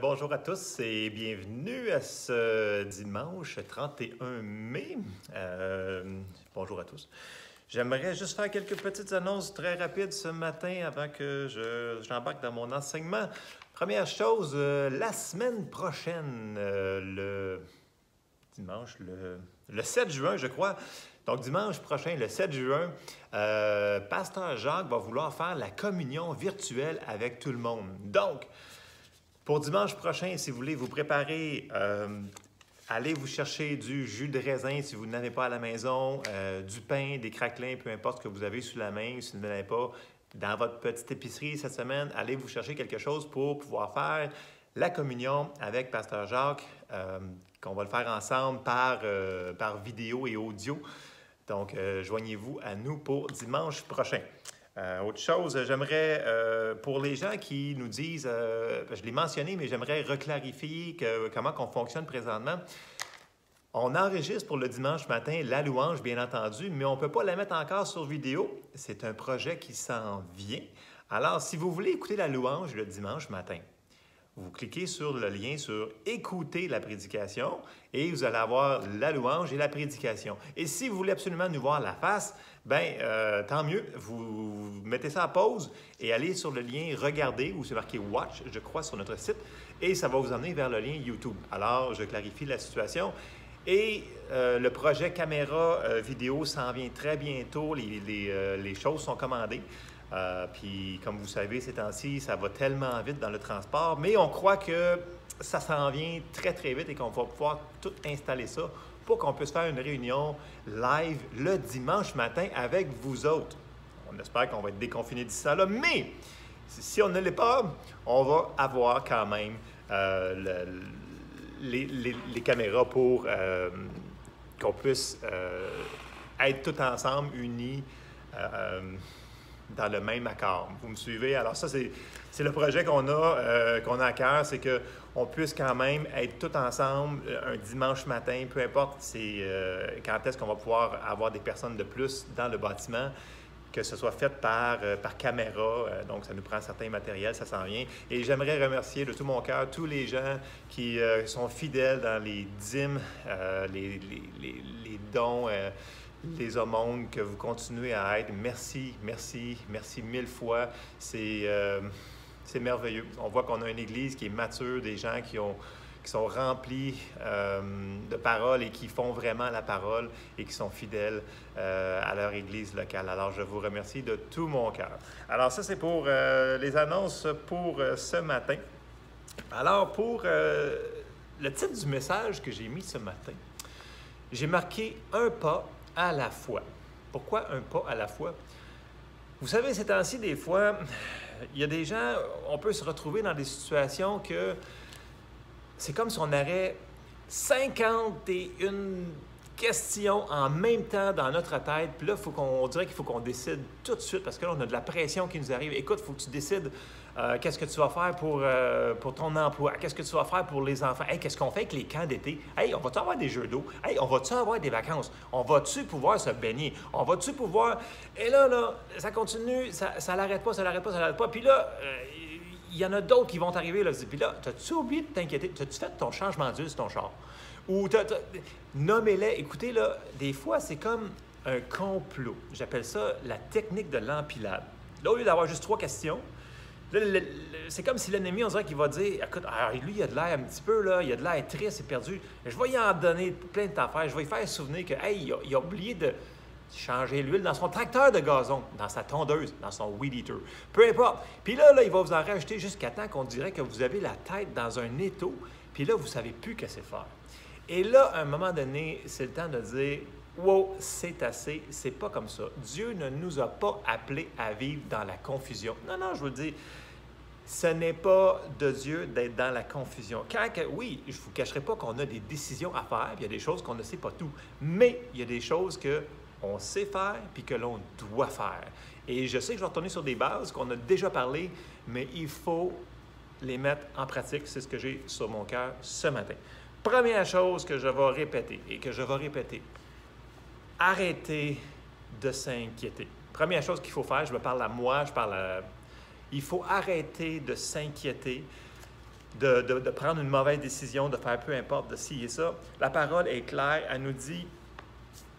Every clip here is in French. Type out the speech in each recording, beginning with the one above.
Bonjour à tous et bienvenue à ce dimanche 31 mai. Bonjour à tous. J'aimerais juste faire quelques petites annonces très rapides ce matin avant que j'embarque dans mon enseignement. Première chose, la semaine prochaine, le dimanche, le 7 juin, je crois. Donc, dimanche prochain, le 7 juin, Pasteur Jacques va vouloir faire la communion virtuelle avec tout le monde. Donc, pour dimanche prochain, si vous voulez vous préparer, allez vous chercher du jus de raisin si vous n'avez pas à la maison, du pain, des craquelins, peu importe ce que vous avez sous la main. Si vous n'en avez pas dans votre petite épicerie cette semaine, allez vous chercher quelque chose pour pouvoir faire la communion avec Pasteur Jacques, qu'on va le faire ensemble par vidéo et audio. Donc, joignez-vous à nous pour dimanche prochain. Autre chose, j'aimerais, pour les gens qui nous disent, je l'ai mentionné, mais j'aimerais reclarifier comment on fonctionne présentement. On enregistre pour le dimanche matin la louange, bien entendu, mais on ne peut pas la mettre encore sur vidéo. C'est un projet qui s'en vient. Alors, si vous voulez écouter la louange le dimanche matin, vous cliquez sur le lien sur « Écouter la prédication » et vous allez avoir la louange et la prédication. Et si vous voulez absolument nous voir la face, tant mieux, vous mettez ça à pause et allez sur le lien « Regarder » où c'est marqué « Watch », je crois, sur notre site, et ça va vous emmener vers le lien YouTube. Alors, je clarifie la situation. Et le projet caméra vidéo s'en vient très bientôt, les choses sont commandées. Puis, comme vous savez, ces temps-ci, ça va tellement vite dans le transport, mais on croit que ça s'en vient très, très vite et qu'on va pouvoir tout installer ça pour qu'on puisse faire une réunion live le dimanche matin avec vous autres. On espère qu'on va être déconfinés d'ici là, mais si on ne l'est pas, on va avoir quand même les caméras pour qu'on puisse être tous ensemble, unis, dans le même accord. Vous me suivez? Alors ça, c'est le projet qu'on a à cœur, c'est qu'on puisse quand même être tous ensemble un dimanche matin, peu importe quand est-ce qu'on va pouvoir avoir des personnes de plus dans le bâtiment, que ce soit fait par caméra, donc ça nous prend certains matériels, ça s'en vient. Et j'aimerais remercier de tout mon cœur tous les gens qui sont fidèles dans les dîmes, les dons, les aumônes que vous continuez à être. Merci, merci, merci mille fois. C'est merveilleux. On voit qu'on a une Église qui est mature, des gens qui sont remplis de paroles et qui font vraiment la parole et qui sont fidèles à leur Église locale. Alors, je vous remercie de tout mon cœur. Alors, ça, c'est pour les annonces pour ce matin. Alors, pour le titre du message que j'ai mis ce matin, j'ai marqué « Un pas à la fois ». Pourquoi un pas à la fois? Vous savez, ces temps-ci, des fois, il y a des gens, on peut se retrouver dans des situations que c'est comme si on aurait 51 questions en même temps dans notre tête. Puis là, on dirait qu'il faut qu'on décide tout de suite parce que là, on a de la pression qui nous arrive. Écoute, il faut que tu décides qu'est-ce que tu vas faire pour ton emploi? Qu'est-ce que tu vas faire pour les enfants? Hey, qu'est-ce qu'on fait avec les camps d'été? Hey, on va-tu avoir des jeux d'eau? Hey, on va-tu avoir des vacances? On va-tu pouvoir se baigner? On va-tu pouvoir... Et là, ça continue, ça l'arrête pas, ça l'arrête pas, ça l'arrête pas. Puis là... il y en a d'autres qui vont arriver, là. Puis là, as-tu oublié de t'inquiéter? T'as-tu fait ton changement d'huile sur ton char? Ou nommez-les. Écoutez, là, des fois, c'est comme un complot. J'appelle ça la technique de l'empilade. Là, au lieu d'avoir juste 3 questions, là, c'est comme si l'ennemi, on dirait qu'il va dire, écoute, lui, il a de l'air un petit peu, là, il a de l'air triste et perdu. Je vais y en donner plein de affaires. Je vais lui faire souvenir que, hey, il a oublié de changer l'huile dans son tracteur de gazon, dans sa tondeuse, dans son weed eater. Peu importe. Puis là, il va vous en rajouter jusqu'à temps qu'on dirait que vous avez la tête dans un étau, puis là, vous ne savez plus que c'est faire. Et là, à un moment donné, c'est le temps de dire « Wow, c'est assez, c'est pas comme ça. Dieu ne nous a pas appelés à vivre dans la confusion. » Non, non, je vous le dis, ce n'est pas de Dieu d'être dans la confusion. Oui, je ne vous cacherai pas qu'on a des décisions à faire, il y a des choses qu'on ne sait pas tout, mais il y a des choses qu'on sait faire puis que l'on doit faire. Et je sais que je vais retourner sur des bases qu'on a déjà parlé, mais il faut les mettre en pratique. C'est ce que j'ai sur mon cœur ce matin. Première chose que je vais répéter et que je vais répéter, arrêtez de s'inquiéter. Première chose qu'il faut faire, je me parle à moi, il faut arrêter de s'inquiéter. de prendre une mauvaise décision, de faire peu importe, de ci et ça. La parole est claire, elle nous dit,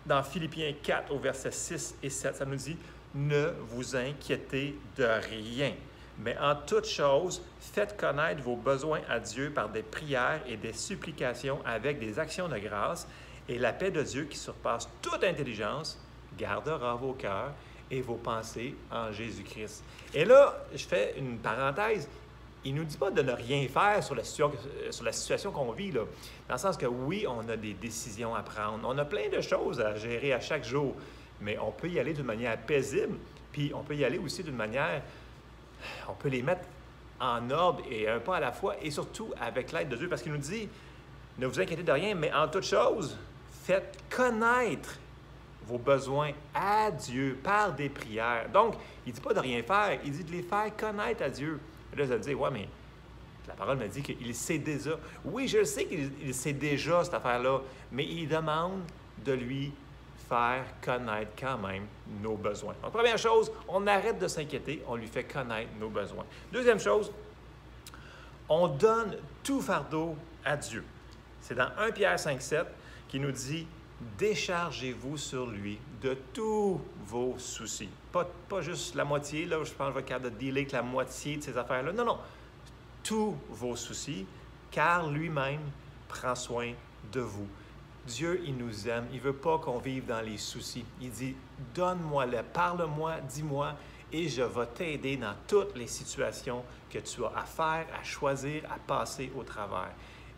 dans Philippiens 4, au verset 6 et 7, ça nous dit « Ne vous inquiétez de rien, mais en toute chose, faites connaître vos besoins à Dieu par des prières et des supplications avec des actions de grâce, et la paix de Dieu qui surpasse toute intelligence gardera vos cœurs et vos pensées en Jésus-Christ. » Et là, je fais une parenthèse. Il ne nous dit pas de ne rien faire sur la situation qu'on vit, là. Dans le sens que oui, on a des décisions à prendre, on a plein de choses à gérer à chaque jour, mais on peut y aller d'une manière paisible, puis on peut y aller aussi d'une manière, on peut les mettre en ordre et un pas à la fois, et surtout avec l'aide de Dieu, parce qu'il nous dit, ne vous inquiétez de rien, mais en toute chose, faites connaître vos besoins à Dieu par des prières. Donc, il ne dit pas de rien faire, il dit de les faire connaître à Dieu. Et là, vous allez dire, ouais, mais la parole me dit qu'il sait déjà. Oui, je sais qu'il sait déjà cette affaire-là, mais il demande de lui faire connaître quand même nos besoins. Donc, première chose, on arrête de s'inquiéter, on lui fait connaître nos besoins. Deuxième chose, on donne tout fardeau à Dieu. C'est dans 1 Pierre 5,7 qui nous dit « Déchargez-vous sur lui de tous vos soucis. » Pas juste la moitié, là, je pense que je vais être capable de dealer avec la moitié de ces affaires-là. Non, non, tous vos soucis, car lui-même prend soin de vous. Dieu, il nous aime. Il ne veut pas qu'on vive dans les soucis. Il dit, donne-moi-le, parle-moi, dis-moi, et je vais t'aider dans toutes les situations que tu as à faire, à choisir, à passer au travers.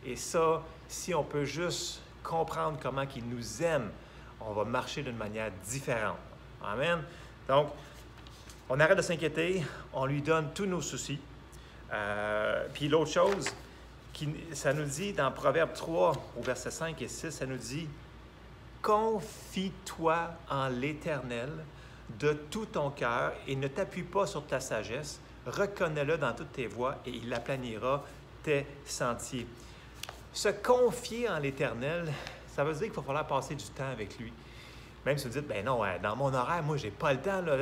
Et ça, si on peut juste comprendre comment il nous aime, on va marcher d'une manière différente. Amen. Donc, on arrête de s'inquiéter, on lui donne tous nos soucis. Puis l'autre chose, ça nous dit dans Proverbe 3, au verset 5 et 6, ça nous dit « Confie-toi en l'Éternel de tout ton cœur et ne t'appuie pas sur ta sagesse. Reconnais-le dans toutes tes voies et il aplanira tes sentiers. » Se confier en l'Éternel, ça veut dire qu'il va falloir passer du temps avec lui. Même si vous dites, ben non, dans mon horaire, moi, j'ai pas le temps. Là,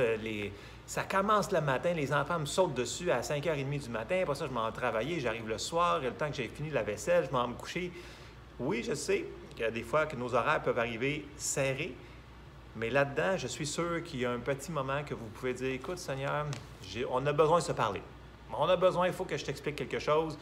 ça commence le matin, les enfants me sautent dessus à 5h30 du matin. Après ça, je m'en vais travailler, j'arrive le soir, et le temps que j'ai fini la vaisselle, je m'en vais me coucher. Oui, je sais qu'il y a des fois que nos horaires peuvent arriver serrés, mais là-dedans, je suis sûr qu'il y a un petit moment que vous pouvez dire, écoute, Seigneur, on a besoin de se parler. On a besoin, il faut que je t'explique quelque chose.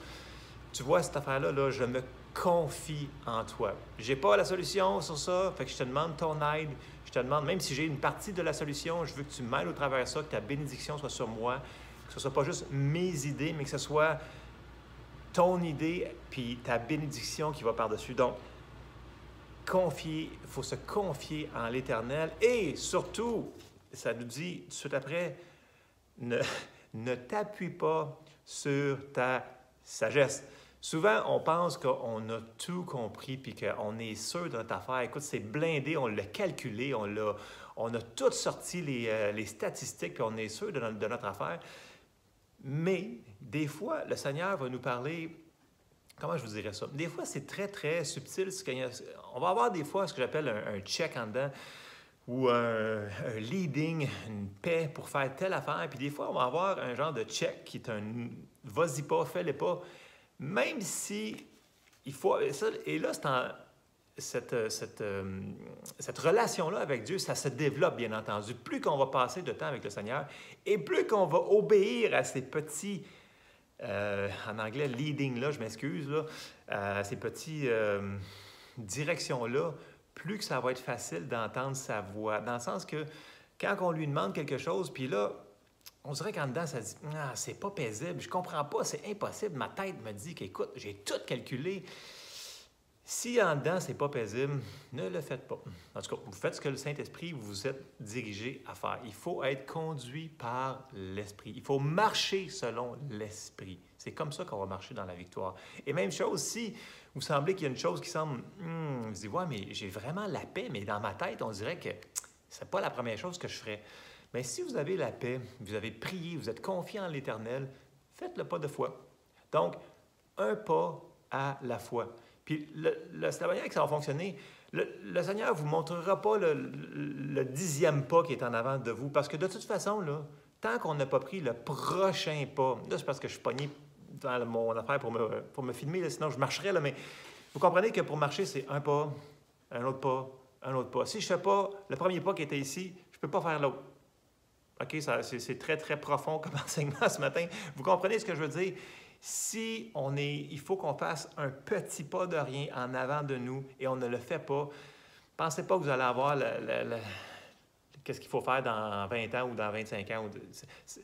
Tu vois, cette affaire-là, là, je me confie en toi. Je n'ai pas la solution sur ça, fait que je te demande ton aide. Je te demande, même si j'ai une partie de la solution, je veux que tu m'aides au travers de ça, que ta bénédiction soit sur moi, que ce ne soit pas juste mes idées, mais que ce soit ton idée puis ta bénédiction qui va par-dessus. Donc, il faut se confier en l'Éternel et surtout, ça nous dit tout de suite après, ne t'appuie pas sur ta sagesse. Souvent, on pense qu'on a tout compris puis qu'on est sûr de notre affaire. Écoute, c'est blindé, on l'a calculé, on a tout sorti les statistiques puis on est sûr de notre affaire. Mais des fois, le Seigneur va nous parler, comment je vous dirais ça? Des fois, c'est très, très subtil. On va avoir des fois ce que j'appelle un check en dedans ou un leading, une paix pour faire telle affaire. Puis des fois, on va avoir un genre de check qui est un « vas-y pas, fais-le pas ». Même si il faut... Et là, cette relation-là avec Dieu, ça se développe, bien entendu. Plus qu'on va passer de temps avec le Seigneur et plus qu'on va obéir à ces petits, en anglais, leading-là, je m'excuse, là, ces petits directions-là, plus que ça va être facile d'entendre sa voix. Dans le sens que quand on lui demande quelque chose, puis là, on dirait qu'en dedans, ça dit « Ah, c'est pas paisible, je comprends pas, c'est impossible. Ma tête me dit qu'écoute, j'ai tout calculé. » Si en dedans, c'est pas paisible, ne le faites pas. En tout cas, vous faites ce que le Saint-Esprit vous êtes dirigé à faire. Il faut être conduit par l'Esprit. Il faut marcher selon l'Esprit. C'est comme ça qu'on va marcher dans la victoire. Et même chose, si vous semblez qu'il y a une chose qui semble, vous dites « Ouais, mais j'ai vraiment la paix, mais dans ma tête, on dirait que c'est pas la première chose que je ferais. » Mais si vous avez la paix, vous avez prié, vous êtes confiant en l'Éternel, faites le pas de foi. Donc, un pas à la fois. Puis, c'est la manière que ça va fonctionner. Le Seigneur ne vous montrera pas le 10e pas qui est en avant de vous, parce que de toute façon, là, tant qu'on n'a pas pris le prochain pas, là, c'est parce que je suis pogné dans mon affaire pour me filmer, là, sinon je marcherais, là, mais vous comprenez que pour marcher, c'est un pas, un autre pas, un autre pas. Si je ne fais pas le premier pas qui était ici, je ne peux pas faire l'autre. OK, c'est très, très profond comme enseignement ce matin. Vous comprenez ce que je veux dire? Il faut qu'on fasse un petit pas de rien en avant de nous et on ne le fait pas. Pensez pas que vous allez avoir qu'est-ce qu'il faut faire dans 20 ans ou dans 25 ans.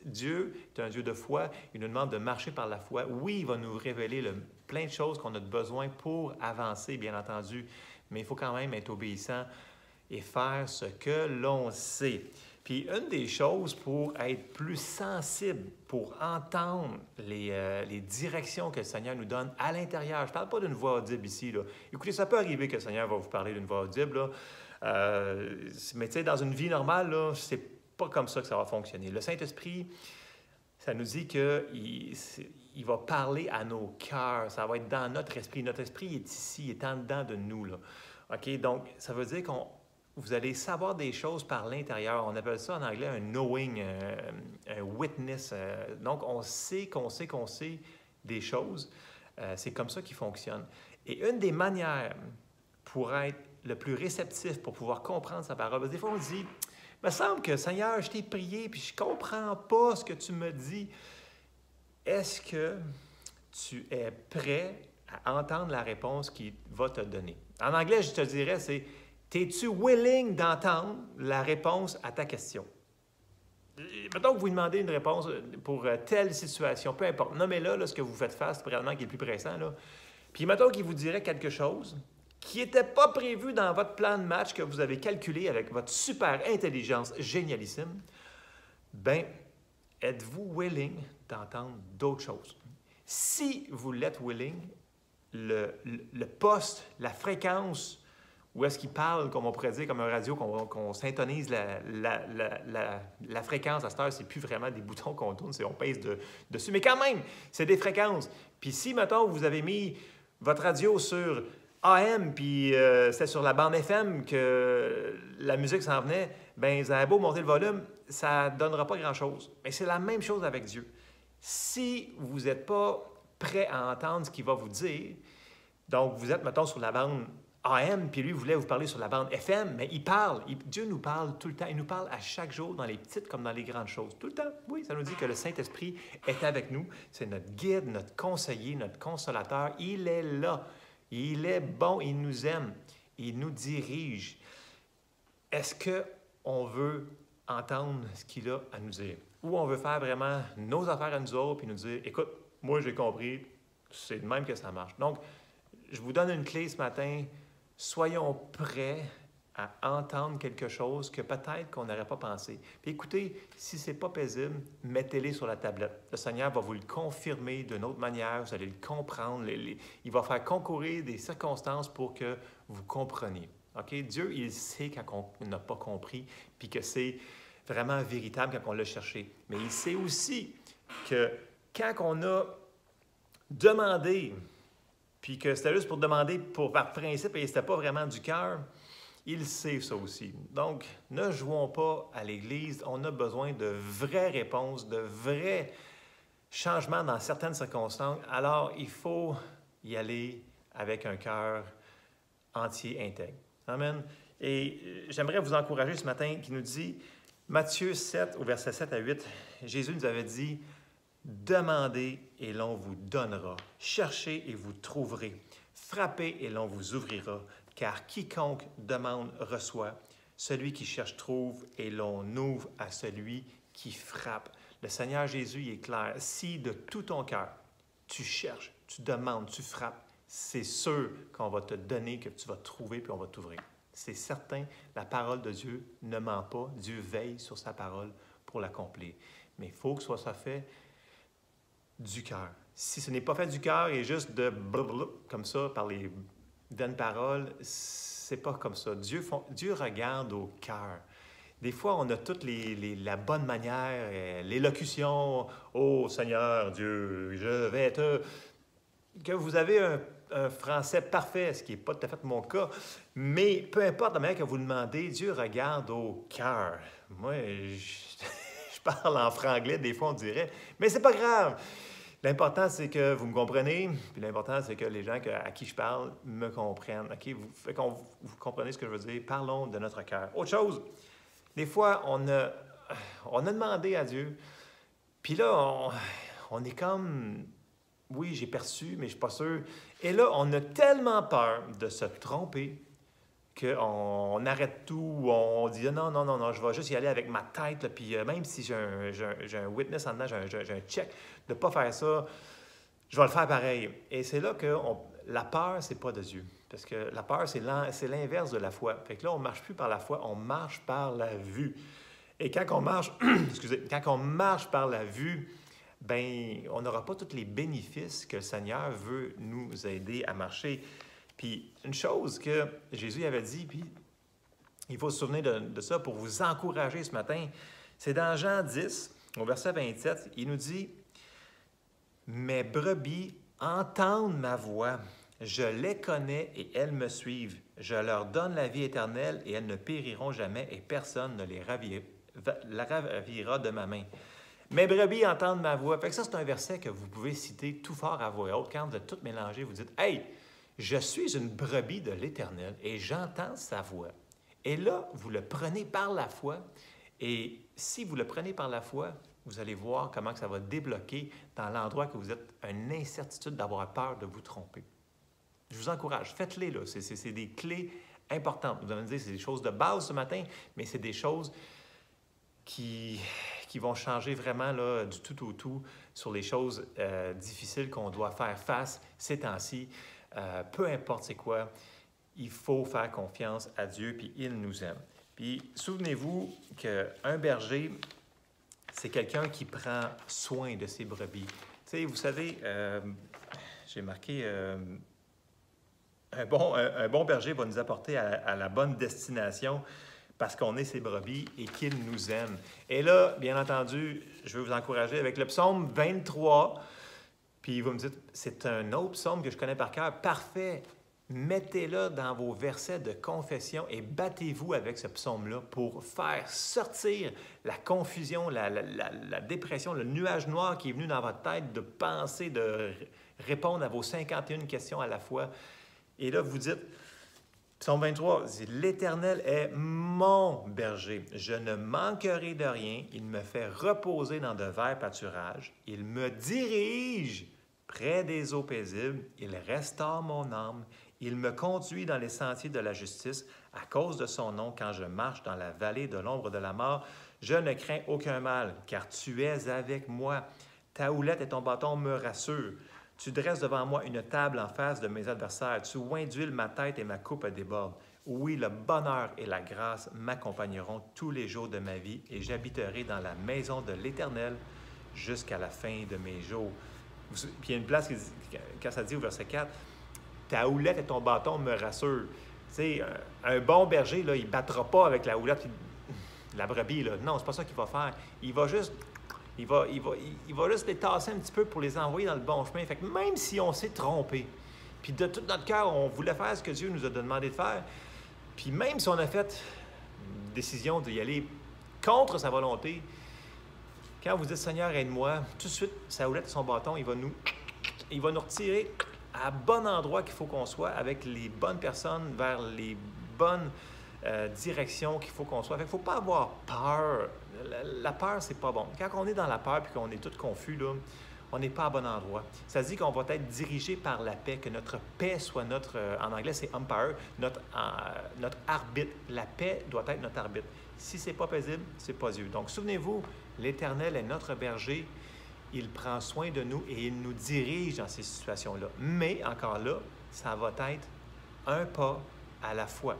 Dieu est un Dieu de foi. Il nous demande de marcher par la foi. Oui, il va nous révéler plein de choses qu'on a besoin pour avancer, bien entendu, mais il faut quand même être obéissant et faire ce que l'on sait. Puis une des choses pour être plus sensible, pour entendre les directions que le Seigneur nous donne à l'intérieur, je ne parle pas d'une voix audible ici, là. Écoutez, ça peut arriver que le Seigneur va vous parler d'une voix audible, là. Mais tu sais, dans une vie normale, là, c'est pas comme ça que ça va fonctionner. Le Saint-Esprit, ça nous dit qu'il va parler à nos cœurs, ça va être dans notre esprit. Notre esprit est ici, il est en dedans de nous, là. OK? Donc, ça veut dire vous allez savoir des choses par l'intérieur. On appelle ça en anglais un knowing, un witness. Donc, on sait des choses. C'est comme ça qu'il fonctionne. Et une des manières pour être le plus réceptif, pour pouvoir comprendre sa parole, parce que des fois, on dit, il me semble que, Seigneur, je t'ai prié, puis je ne comprends pas ce que tu me dis. Est-ce que tu es prêt à entendre la réponse qu'il va te donner? En anglais, je te dirais, c'est « T'es-tu willing d'entendre la réponse à ta question? » Mettons que vous lui demandez une réponse pour telle situation, peu importe. Nommez-le, là, ce que vous faites face, probablement qui est le plus pressant. Là. Puis mettons qu'il vous dirait quelque chose qui n'était pas prévu dans votre plan de match que vous avez calculé avec votre super intelligence génialissime. Bien, êtes-vous willing d'entendre d'autres choses? Si vous l'êtes willing, le poste, la fréquence, où est-ce qu'il parle, comme on pourrait dire, comme un radio, qu'on syntonise la fréquence. À cette heure, c'est plus vraiment des boutons qu'on tourne, on pèse dessus. Mais quand même, c'est des fréquences. Puis si, mettons, vous avez mis votre radio sur AM, puis c'était sur la bande FM que la musique s'en venait, bien, vous avez beau monter le volume, ça ne donnera pas grand-chose. Mais c'est la même chose avec Dieu. Si vous n'êtes pas prêt à entendre ce qu'il va vous dire, donc vous êtes, mettons, sur la bande AM, puis lui voulait vous parler sur la bande FM, mais Dieu nous parle tout le temps, il nous parle à chaque jour, dans les petites comme dans les grandes choses. Tout le temps, oui, ça nous dit que le Saint-Esprit est avec nous, c'est notre guide, notre conseiller, notre consolateur, il est là, il est bon, il nous aime, il nous dirige. Est-ce qu'on veut entendre ce qu'il a à nous dire? Ou on veut faire vraiment nos affaires à nous autres, puis nous dire, écoute, moi j'ai compris, c'est de même que ça marche. Donc, je vous donne une clé ce matin. Soyons prêts à entendre quelque chose que peut-être qu'on n'aurait pas pensé. Puis écoutez, si ce n'est pas paisible, mettez-les sur la tablette. Le Seigneur va vous le confirmer d'une autre manière, vous allez le comprendre. Il va faire concourir des circonstances pour que vous compreniez. OK? Dieu, il sait quand on n'a pas compris, puis que c'est vraiment véritable quand on l'a cherché. Mais il sait aussi que quand on a demandé, puis que c'était juste pour demander par principe et c'était pas vraiment du cœur, il sait ça aussi. Donc, ne jouons pas à l'Église. On a besoin de vraies réponses, de vrais changements dans certaines circonstances. Alors, il faut y aller avec un cœur entier, intègre. Amen. Et j'aimerais vous encourager ce matin qui nous dit, Matthieu 7, au verset 7 à 8, Jésus nous avait dit, demandez et l'on vous donnera. Cherchez et vous trouverez. Frappez et l'on vous ouvrira. Car quiconque demande reçoit. Celui qui cherche trouve et l'on ouvre à celui qui frappe. Le Seigneur Jésus il est clair. Si de tout ton cœur, tu cherches, tu demandes, tu frappes, c'est sûr qu'on va te donner, que tu vas trouver puis on va t'ouvrir. C'est certain, la parole de Dieu ne ment pas. Dieu veille sur sa parole pour l'accomplir. Mais il faut que ce soit fait du cœur. Si ce n'est pas fait du cœur et juste de blablabla, comme ça, par les vaines paroles, c'est pas comme ça. Dieu regarde au cœur. Des fois, on a toute la bonne manière, l'élocution. « Oh Seigneur Dieu, je vais te... » Que vous avez un français parfait, ce qui n'est pas tout à fait mon cas, mais peu importe la manière que vous demandez, Dieu regarde au cœur. Moi, je parle en franglais, des fois on dirait, mais c'est pas grave. L'important, c'est que vous me comprenez, puis l'important, c'est que les gens à qui je parle me comprennent. OK? Vous comprenez ce que je veux dire? Parlons de notre cœur. Autre chose, des fois, on a demandé à Dieu, puis là, on est comme, oui, j'ai perçu, mais je ne suis pas sûr. Et là, on a tellement peur de se tromper qu'on arrête tout, on dit non, non, non, non, je vais juste y aller avec ma tête, là, puis même si j'ai un witness en dedans, j'ai un check, de ne pas faire ça, je vais le faire pareil. Et c'est là que la peur, c'est pas de Dieu. Parce que la peur, c'est l'inverse de la foi. Fait que là, on ne marche plus par la foi, on marche par la vue. Et quand on marche, excusez, quand on marche par la vue, ben, on n'aura pas tous les bénéfices que le Seigneur veut nous aider à marcher. Puis une chose que Jésus avait dit, puis il faut se souvenir de ça pour vous encourager ce matin, c'est dans Jean 10, au verset 27, il nous dit « Mes brebis entendent ma voix, je les connais et elles me suivent. Je leur donne la vie éternelle et elles ne périront jamais et personne ne la ravira de ma main. » Mes brebis entendent ma voix. Fait que ça, c'est un verset que vous pouvez citer tout fort à voix haute. Quand vous êtes tout mélangé, vous dites « Hey! Je suis une brebis de l'Éternel et j'entends sa voix. » Et là, vous le prenez par la foi. Et si vous le prenez par la foi, vous allez voir comment ça va débloquer dans l'endroit que vous êtes une incertitude d'avoir peur de vous tromper. Je vous encourage, faites-les, là. C'est des clés importantes. Vous allez me dire, c'est des choses de base ce matin, mais c'est des choses qui vont changer vraiment là, du tout au tout sur les choses difficiles qu'on doit faire face ces temps-ci. Peu importe c'est quoi, il faut faire confiance à Dieu, puis il nous aime. Puis souvenez-vous qu'un berger, c'est quelqu'un qui prend soin de ses brebis. Tu sais, vous savez, j'ai marqué, un bon berger va nous apporter à la bonne destination parce qu'on est ses brebis et qu'il nous aime. Et là, bien entendu, je veux vous encourager avec le psaume 23. Puis vous me dites, c'est un autre psaume que je connais par cœur. Parfait. Mettez-le dans vos versets de confession et battez-vous avec ce psaume-là pour faire sortir la confusion, la dépression, le nuage noir qui est venu dans votre tête de penser, de répondre à vos 51 questions à la fois. Et là, vous dites, psaume 23, « L'Éternel est mon berger. Je ne manquerai de rien. Il me fait reposer dans de verts pâturages. Il me dirige près des eaux paisibles. Il restaure mon âme. Il me conduit dans les sentiers de la justice à cause de son nom. Quand je marche dans la vallée de l'ombre de la mort, je ne crains aucun mal, car tu es avec moi. Ta houlette et ton bâton me rassurent. Tu dresses devant moi une table en face de mes adversaires. Tu oins d'huile ma tête et ma coupe déborde. Oui, le bonheur et la grâce m'accompagneront tous les jours de ma vie et j'habiterai dans la maison de l'Éternel jusqu'à la fin de mes jours. » Puis il y a une place qui dit, quand ça dit au verset 4, « Ta houlette et ton bâton me rassurent. » Tu sais, un bon berger, là, il ne battra pas avec la houlette la brebis. Là. Non, c'est pas ça qu'il va faire. Il va juste les tasser un petit peu pour les envoyer dans le bon chemin. Fait que même si on s'est trompé, puis de tout notre cœur, on voulait faire ce que Dieu nous a demandé de faire, puis même si on a fait une décision d'y aller contre sa volonté, quand vous dites « Seigneur, aide-moi », tout de suite, sa houlette et son bâton, il va nous retirer à bon endroit qu'il faut qu'on soit, avec les bonnes personnes, vers les bonnes directions qu'il faut qu'on soit. Fait qu'il ne faut pas avoir peur. La peur, c'est pas bon. Quand on est dans la peur et qu'on est tout confus, là, on n'est pas à bon endroit. Ça dit qu'on va être dirigé par la paix, que notre paix soit notre, en anglais c'est umpire, notre arbitre. La paix doit être notre arbitre. Si ce n'est pas paisible, ce n'est pas Dieu. Donc souvenez-vous, l'Éternel est notre berger. Il prend soin de nous et il nous dirige dans ces situations-là. Mais encore là, ça va être un pas à la fois.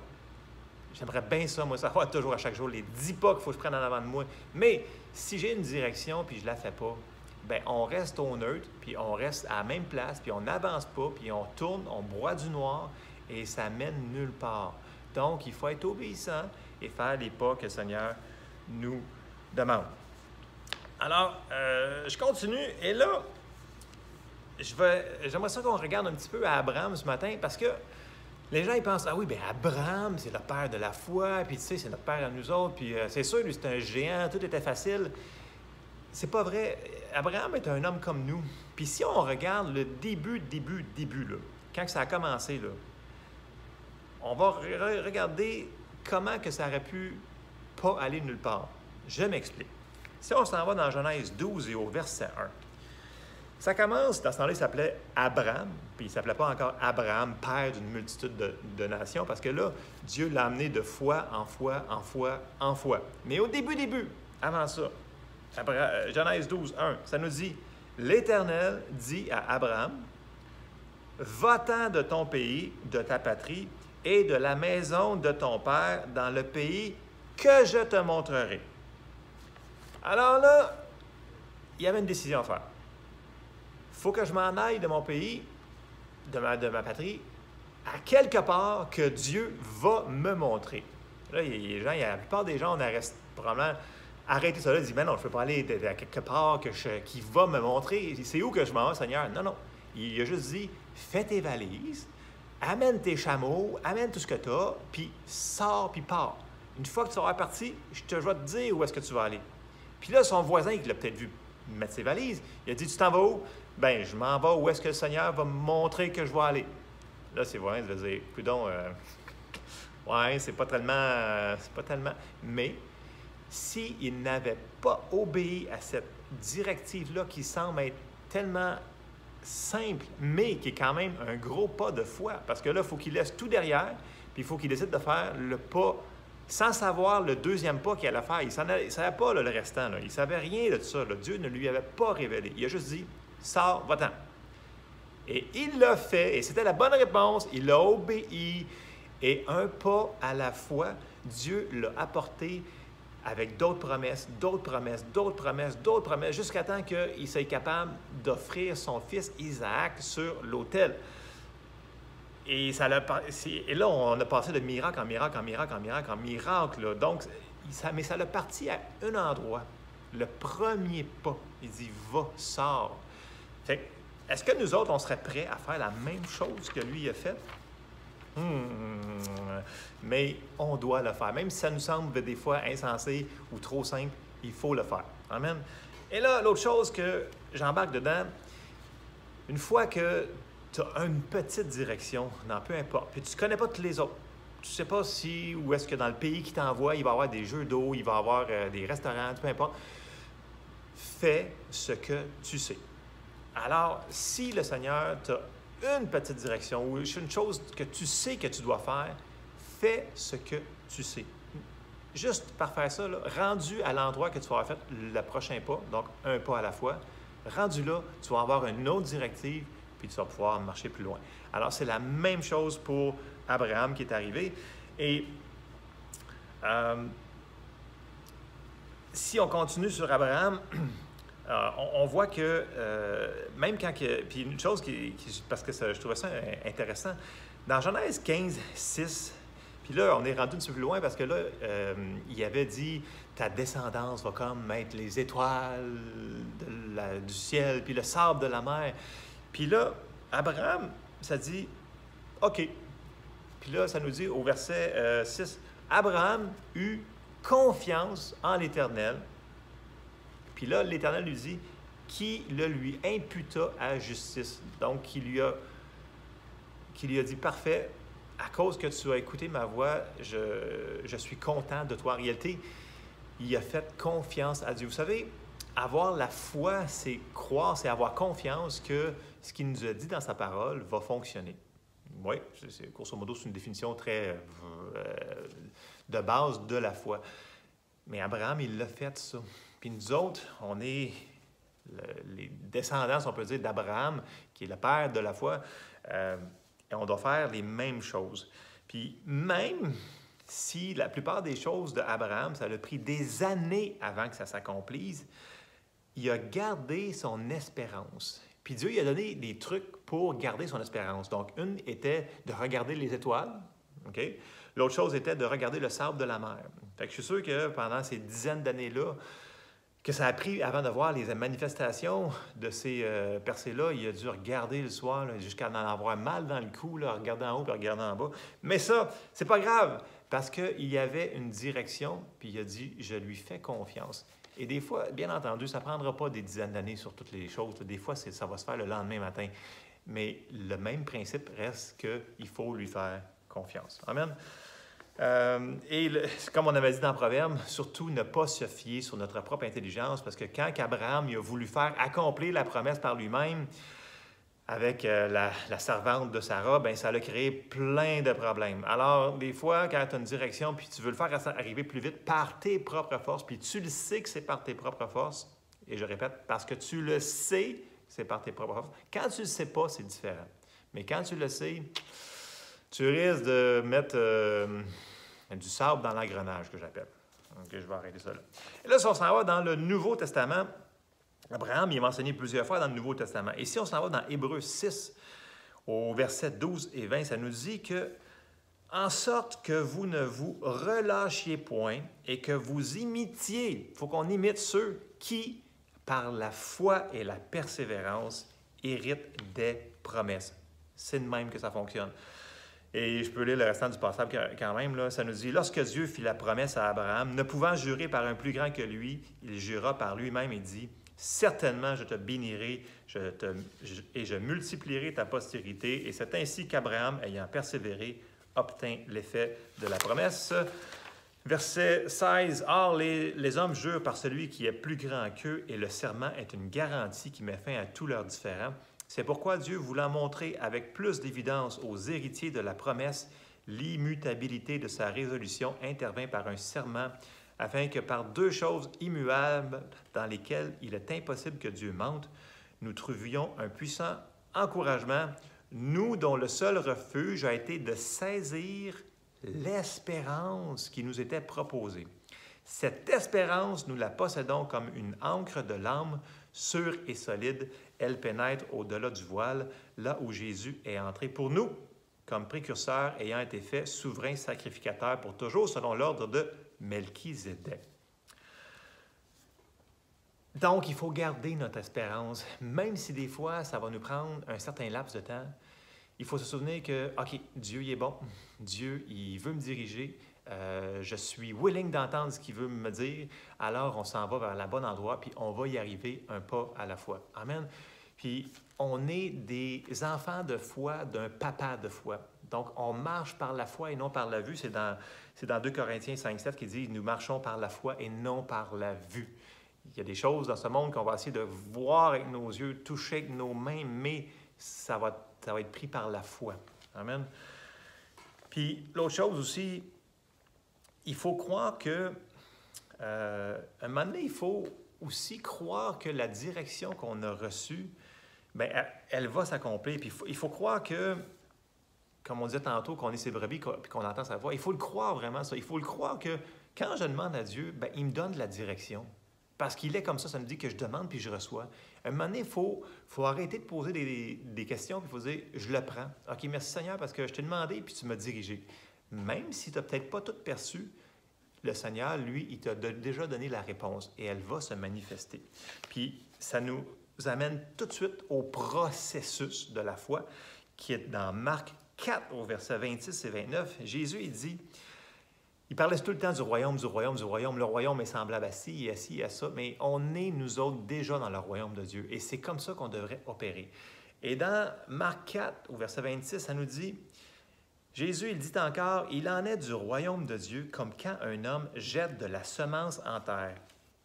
J'aimerais bien ça, moi, savoir toujours à chaque jour les 10 pas qu'il faut que je prenne en avant de moi. Mais si j'ai une direction puis je ne la fais pas, bien, on reste au neutre, puis on reste à la même place, puis on n'avance pas, puis on tourne, on broie du noir et ça mène nulle part. Donc, il faut être obéissant et faire les pas que le Seigneur nous demande. Alors, je continue et là, j'aimerais ça qu'on regarde un petit peu à Abraham ce matin parce que les gens, ils pensent, ah oui, bien Abraham, c'est le père de la foi, puis tu sais, c'est notre père à nous autres, puis c'est sûr, lui, c'est un géant, tout était facile. C'est pas vrai. Abraham est un homme comme nous. Puis si on regarde le début, là, quand ça a commencé, là, on va regarder comment que ça aurait pu pas aller nulle part. Je m'explique. Si on s'en va dans Genèse 12 et au verset 1, ça commence, dans ce temps-là, il s'appelait Abraham, puis il ne s'appelait pas encore Abraham, père d'une multitude de nations, parce que là, Dieu l'a amené de foi en foi, en foi, en foi. Mais au début, avant ça, Genèse 12, 1, ça nous dit, « L'Éternel dit à Abraham, va-t'en de ton pays, de ta patrie, et de la maison de ton père dans le pays que je te montrerai. » Alors là, il y avait une décision à faire. Il faut que je m'en aille de mon pays, de ma patrie, à quelque part que Dieu va me montrer. Là, la plupart des gens, on arrête probablement arrêter ça là, disent, mais non, je ne peux pas aller à quelque part qui va me montrer. C'est où que je m'en vais, Seigneur? Non, non. Il a juste dit, fais tes valises, amène tes chameaux, amène tout ce que tu as, puis sors, puis pars. Une fois que tu seras parti, je vais te dire où est-ce que tu vas aller. Puis là, son voisin, qui l'a peut-être vu mettre ses valises, il a dit, tu t'en vas où? Bien, je m'en vais où est-ce que le Seigneur va me montrer que je vais aller. Là, ses voisins devaient dire, coudonc, ouais, c'est pas tellement. Mais s'il n'avait pas obéi à cette directive-là qui semble être tellement simple, mais qui est quand même un gros pas de foi, parce que là, il faut qu'il laisse tout derrière, puis il faut qu'il décide de faire le pas sans savoir le deuxième pas qu'il allait faire. Il ne savait pas là, le restant. Là. Il ne savait rien de ça. Là. Dieu ne lui avait pas révélé. Il a juste dit, sors, va-t'en. Et il l'a fait, et c'était la bonne réponse. Il a obéi, et un pas à la fois, Dieu l'a apporté avec d'autres promesses, d'autres promesses, d'autres promesses, d'autres promesses, jusqu'à temps qu'il soit capable d'offrir son fils Isaac sur l'autel. Et là, on a passé de miracle en miracle, en miracle, en miracle, en miracle. Là. Donc, mais ça l'a parti à un endroit. Le premier pas. Il dit, va, sors. Fait, est-ce que nous autres, on serait prêts à faire la même chose que lui a fait? Mais on doit le faire. Même si ça nous semble des fois insensé ou trop simple, il faut le faire. Amen. Et là, l'autre chose que j'embarque dedans, une fois que tu as une petite direction, dans peu importe, puis tu ne connais pas tous les autres, tu ne sais pas où est-ce que dans le pays qui t'envoie, il va y avoir des jeux d'eau, il va y avoir des restaurants, peu importe, fais ce que tu sais. Alors, si le Seigneur t'a une petite direction ou une chose que tu sais que tu dois faire, fais ce que tu sais. Juste par faire ça, là, rendu à l'endroit que tu vas faire le prochain pas, donc un pas à la fois, rendu là, tu vas avoir une autre directive, puis tu vas pouvoir marcher plus loin. Alors, c'est la même chose pour Abraham qui est arrivé. Et si on continue sur Abraham, on voit que même quand... Puis une chose parce que je trouvais ça intéressant, dans Genèse 15, 6, puis là, on est rendu un petit peu plus loin parce que là, il avait dit, ta descendance va comme être les étoiles du ciel, puis le sable de la mer. Puis là, Abraham, ça dit, OK. Puis là, ça nous dit au verset 6, Abraham eut confiance en l'Éternel. Puis là, l'Éternel lui dit, qui le lui imputa à justice. Donc, qui lui a dit, parfait, à cause que tu as écouté ma voix, je suis content de toi. En réalité, il a fait confiance à Dieu. Vous savez, avoir la foi, c'est croire, c'est avoir confiance que ce qu'il nous a dit dans sa parole va fonctionner. Oui, grosso modo, c'est une définition très de base de la foi. Mais Abraham, il l'a fait, ça. Puis nous autres, on est les descendants, si on peut dire, d'Abraham, qui est le père de la foi, et on doit faire les mêmes choses. Puis même si la plupart des choses d'Abraham, ça a pris des années avant que ça s'accomplisse, il a gardé son espérance. Puis Dieu lui a donné des trucs pour garder son espérance. Donc, une était de regarder les étoiles, OK? L'autre chose était de regarder le sable de la mer. Fait que je suis sûr que pendant ces dizaines d'années-là, que ça a pris avant de voir les manifestations de ces percées-là, il a dû regarder le soir jusqu'à en avoir mal dans le cou, là, regarder en haut et regarder en bas. Mais ça, c'est pas grave, parce qu'il y avait une direction, puis il a dit, je lui fais confiance. Et des fois, bien entendu, ça ne prendra pas des dizaines d'années sur toutes les choses. Des fois, ça va se faire le lendemain matin. Mais le même principe reste qu'il faut lui faire confiance. Amen. Comme on avait dit dans Proverbe, surtout ne pas se fier sur notre propre intelligence, parce que quand Abraham il a voulu faire accomplir la promesse par lui-même, avec la servante de Sarah, bien, ça a créé plein de problèmes. Alors, des fois, quand tu as une direction, puis tu veux le faire arriver plus vite par tes propres forces, puis tu le sais que c'est par tes propres forces, et je répète, parce que tu le sais que c'est par tes propres forces. Quand tu ne le sais pas, c'est différent. Mais quand tu le sais, tu risques de mettre du sable dans l'engrenage, que j'appelle. OK, je vais arrêter ça là. Et là, si on s'en va dans le Nouveau Testament, Abraham, il est mentionné plusieurs fois dans le Nouveau Testament. Et si on s'en va dans Hébreux 6, au verset 12 et 20, ça nous dit que « En sorte que vous ne vous relâchiez point et que vous imitiez, il faut qu'on imite ceux qui, par la foi et la persévérance, héritent des promesses. » C'est de même que ça fonctionne. Et je peux lire le restant du passage quand même. Là, ça nous dit « Lorsque Dieu fit la promesse à Abraham, ne pouvant jurer par un plus grand que lui, il jura par lui-même et dit « Certainement, je te bénirai et je multiplierai ta postérité. » Et c'est ainsi qu'Abraham, ayant persévéré, obtint l'effet de la promesse. Verset 16. « Or, les hommes jurent par celui qui est plus grand qu'eux, et le serment est une garantie qui met fin à tous leurs différends. C'est pourquoi Dieu, voulant montrer avec plus d'évidence aux héritiers de la promesse l'immutabilité de sa résolution, intervint par un serment, afin que par deux choses immuables dans lesquelles il est impossible que Dieu mente, nous trouvions un puissant encouragement, nous dont le seul refuge a été de saisir l'espérance qui nous était proposée. Cette espérance, nous la possédons comme une ancre de l'âme, sûre et solide. Elle pénètre au-delà du voile, là où Jésus est entré pour nous, comme précurseur ayant été fait souverain sacrificateur pour toujours, selon l'ordre de Melchizedek. Donc, il faut garder notre espérance, même si des fois, ça va nous prendre un certain laps de temps. Il faut se souvenir que, OK, Dieu il est bon, Dieu, il veut me diriger, je suis willing d'entendre ce qu'il veut me dire, alors on s'en va vers le bon endroit, puis on va y arriver un pas à la fois. Amen. Puis, on est des enfants de foi, d'un papa de foi. Donc, on marche par la foi et non par la vue. C'est dans 2 Corinthiens 5-7 qui dit « Nous marchons par la foi et non par la vue ». Il y a des choses dans ce monde qu'on va essayer de voir avec nos yeux, toucher avec nos mains, mais ça va être pris par la foi. Amen. Puis, l'autre chose aussi, il faut croire que, à un moment donné, il faut aussi croire que la direction qu'on a reçue, bien, elle va s'accomplir. Puis, il faut croire que, comme on disait tantôt, qu'on est ses brebis et qu'on entend sa voix, il faut le croire vraiment, ça. Il faut le croire que quand je demande à Dieu, bien, il me donne de la direction. Parce qu'il est comme ça me dit que je demande puis je reçois. À un moment donné, il faut arrêter de poser des questions puis il faut dire « je le prends ». « OK, merci Seigneur parce que je t'ai demandé puis tu m'as dirigé ». Même si tu n'as peut-être pas tout perçu, le Seigneur, lui, il t'a déjà donné la réponse et elle va se manifester. Puis ça nous amène tout de suite au processus de la foi qui est dans Marc 4 au verset 26 et 29. Jésus, il dit... Il parlait tout le temps du royaume, du royaume, du royaume. Le royaume est semblable à ci, à ça, mais on est, nous autres, déjà dans le royaume de Dieu. Et c'est comme ça qu'on devrait opérer. Et dans Marc 4, au verset 26, ça nous dit, Jésus, il dit encore, « Il en est du royaume de Dieu comme quand un homme jette de la semence en terre,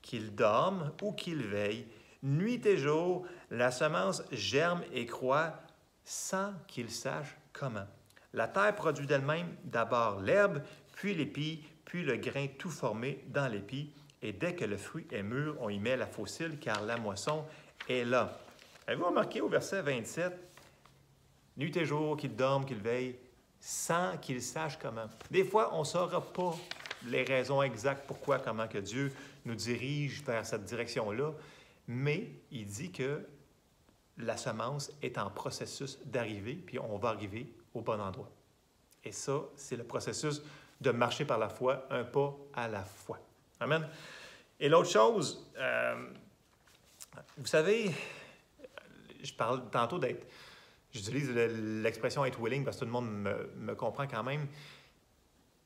qu'il dorme ou qu'il veille, nuit et jour, la semence germe et croît sans qu'il sache comment. La terre produit d'elle-même d'abord l'herbe, puis l'épi, puis le grain tout formé dans l'épi. Et dès que le fruit est mûr, on y met la faucille, car la moisson est là. » Avez-vous remarqué au verset 27, « Nuit et jour, qu'il dorme, qu'il veille, sans qu'il sache comment. » Des fois, on ne saura pas les raisons exactes pourquoi, comment que Dieu nous dirige vers cette direction-là, mais il dit que la semence est en processus d'arriver, puis on va arriver au bon endroit. Et ça, c'est le processus de marcher par la foi, un pas à la fois. Amen. Et l'autre chose, vous savez, je parle tantôt d'être, j'utilise l'expression être willing parce que tout le monde me comprend quand même.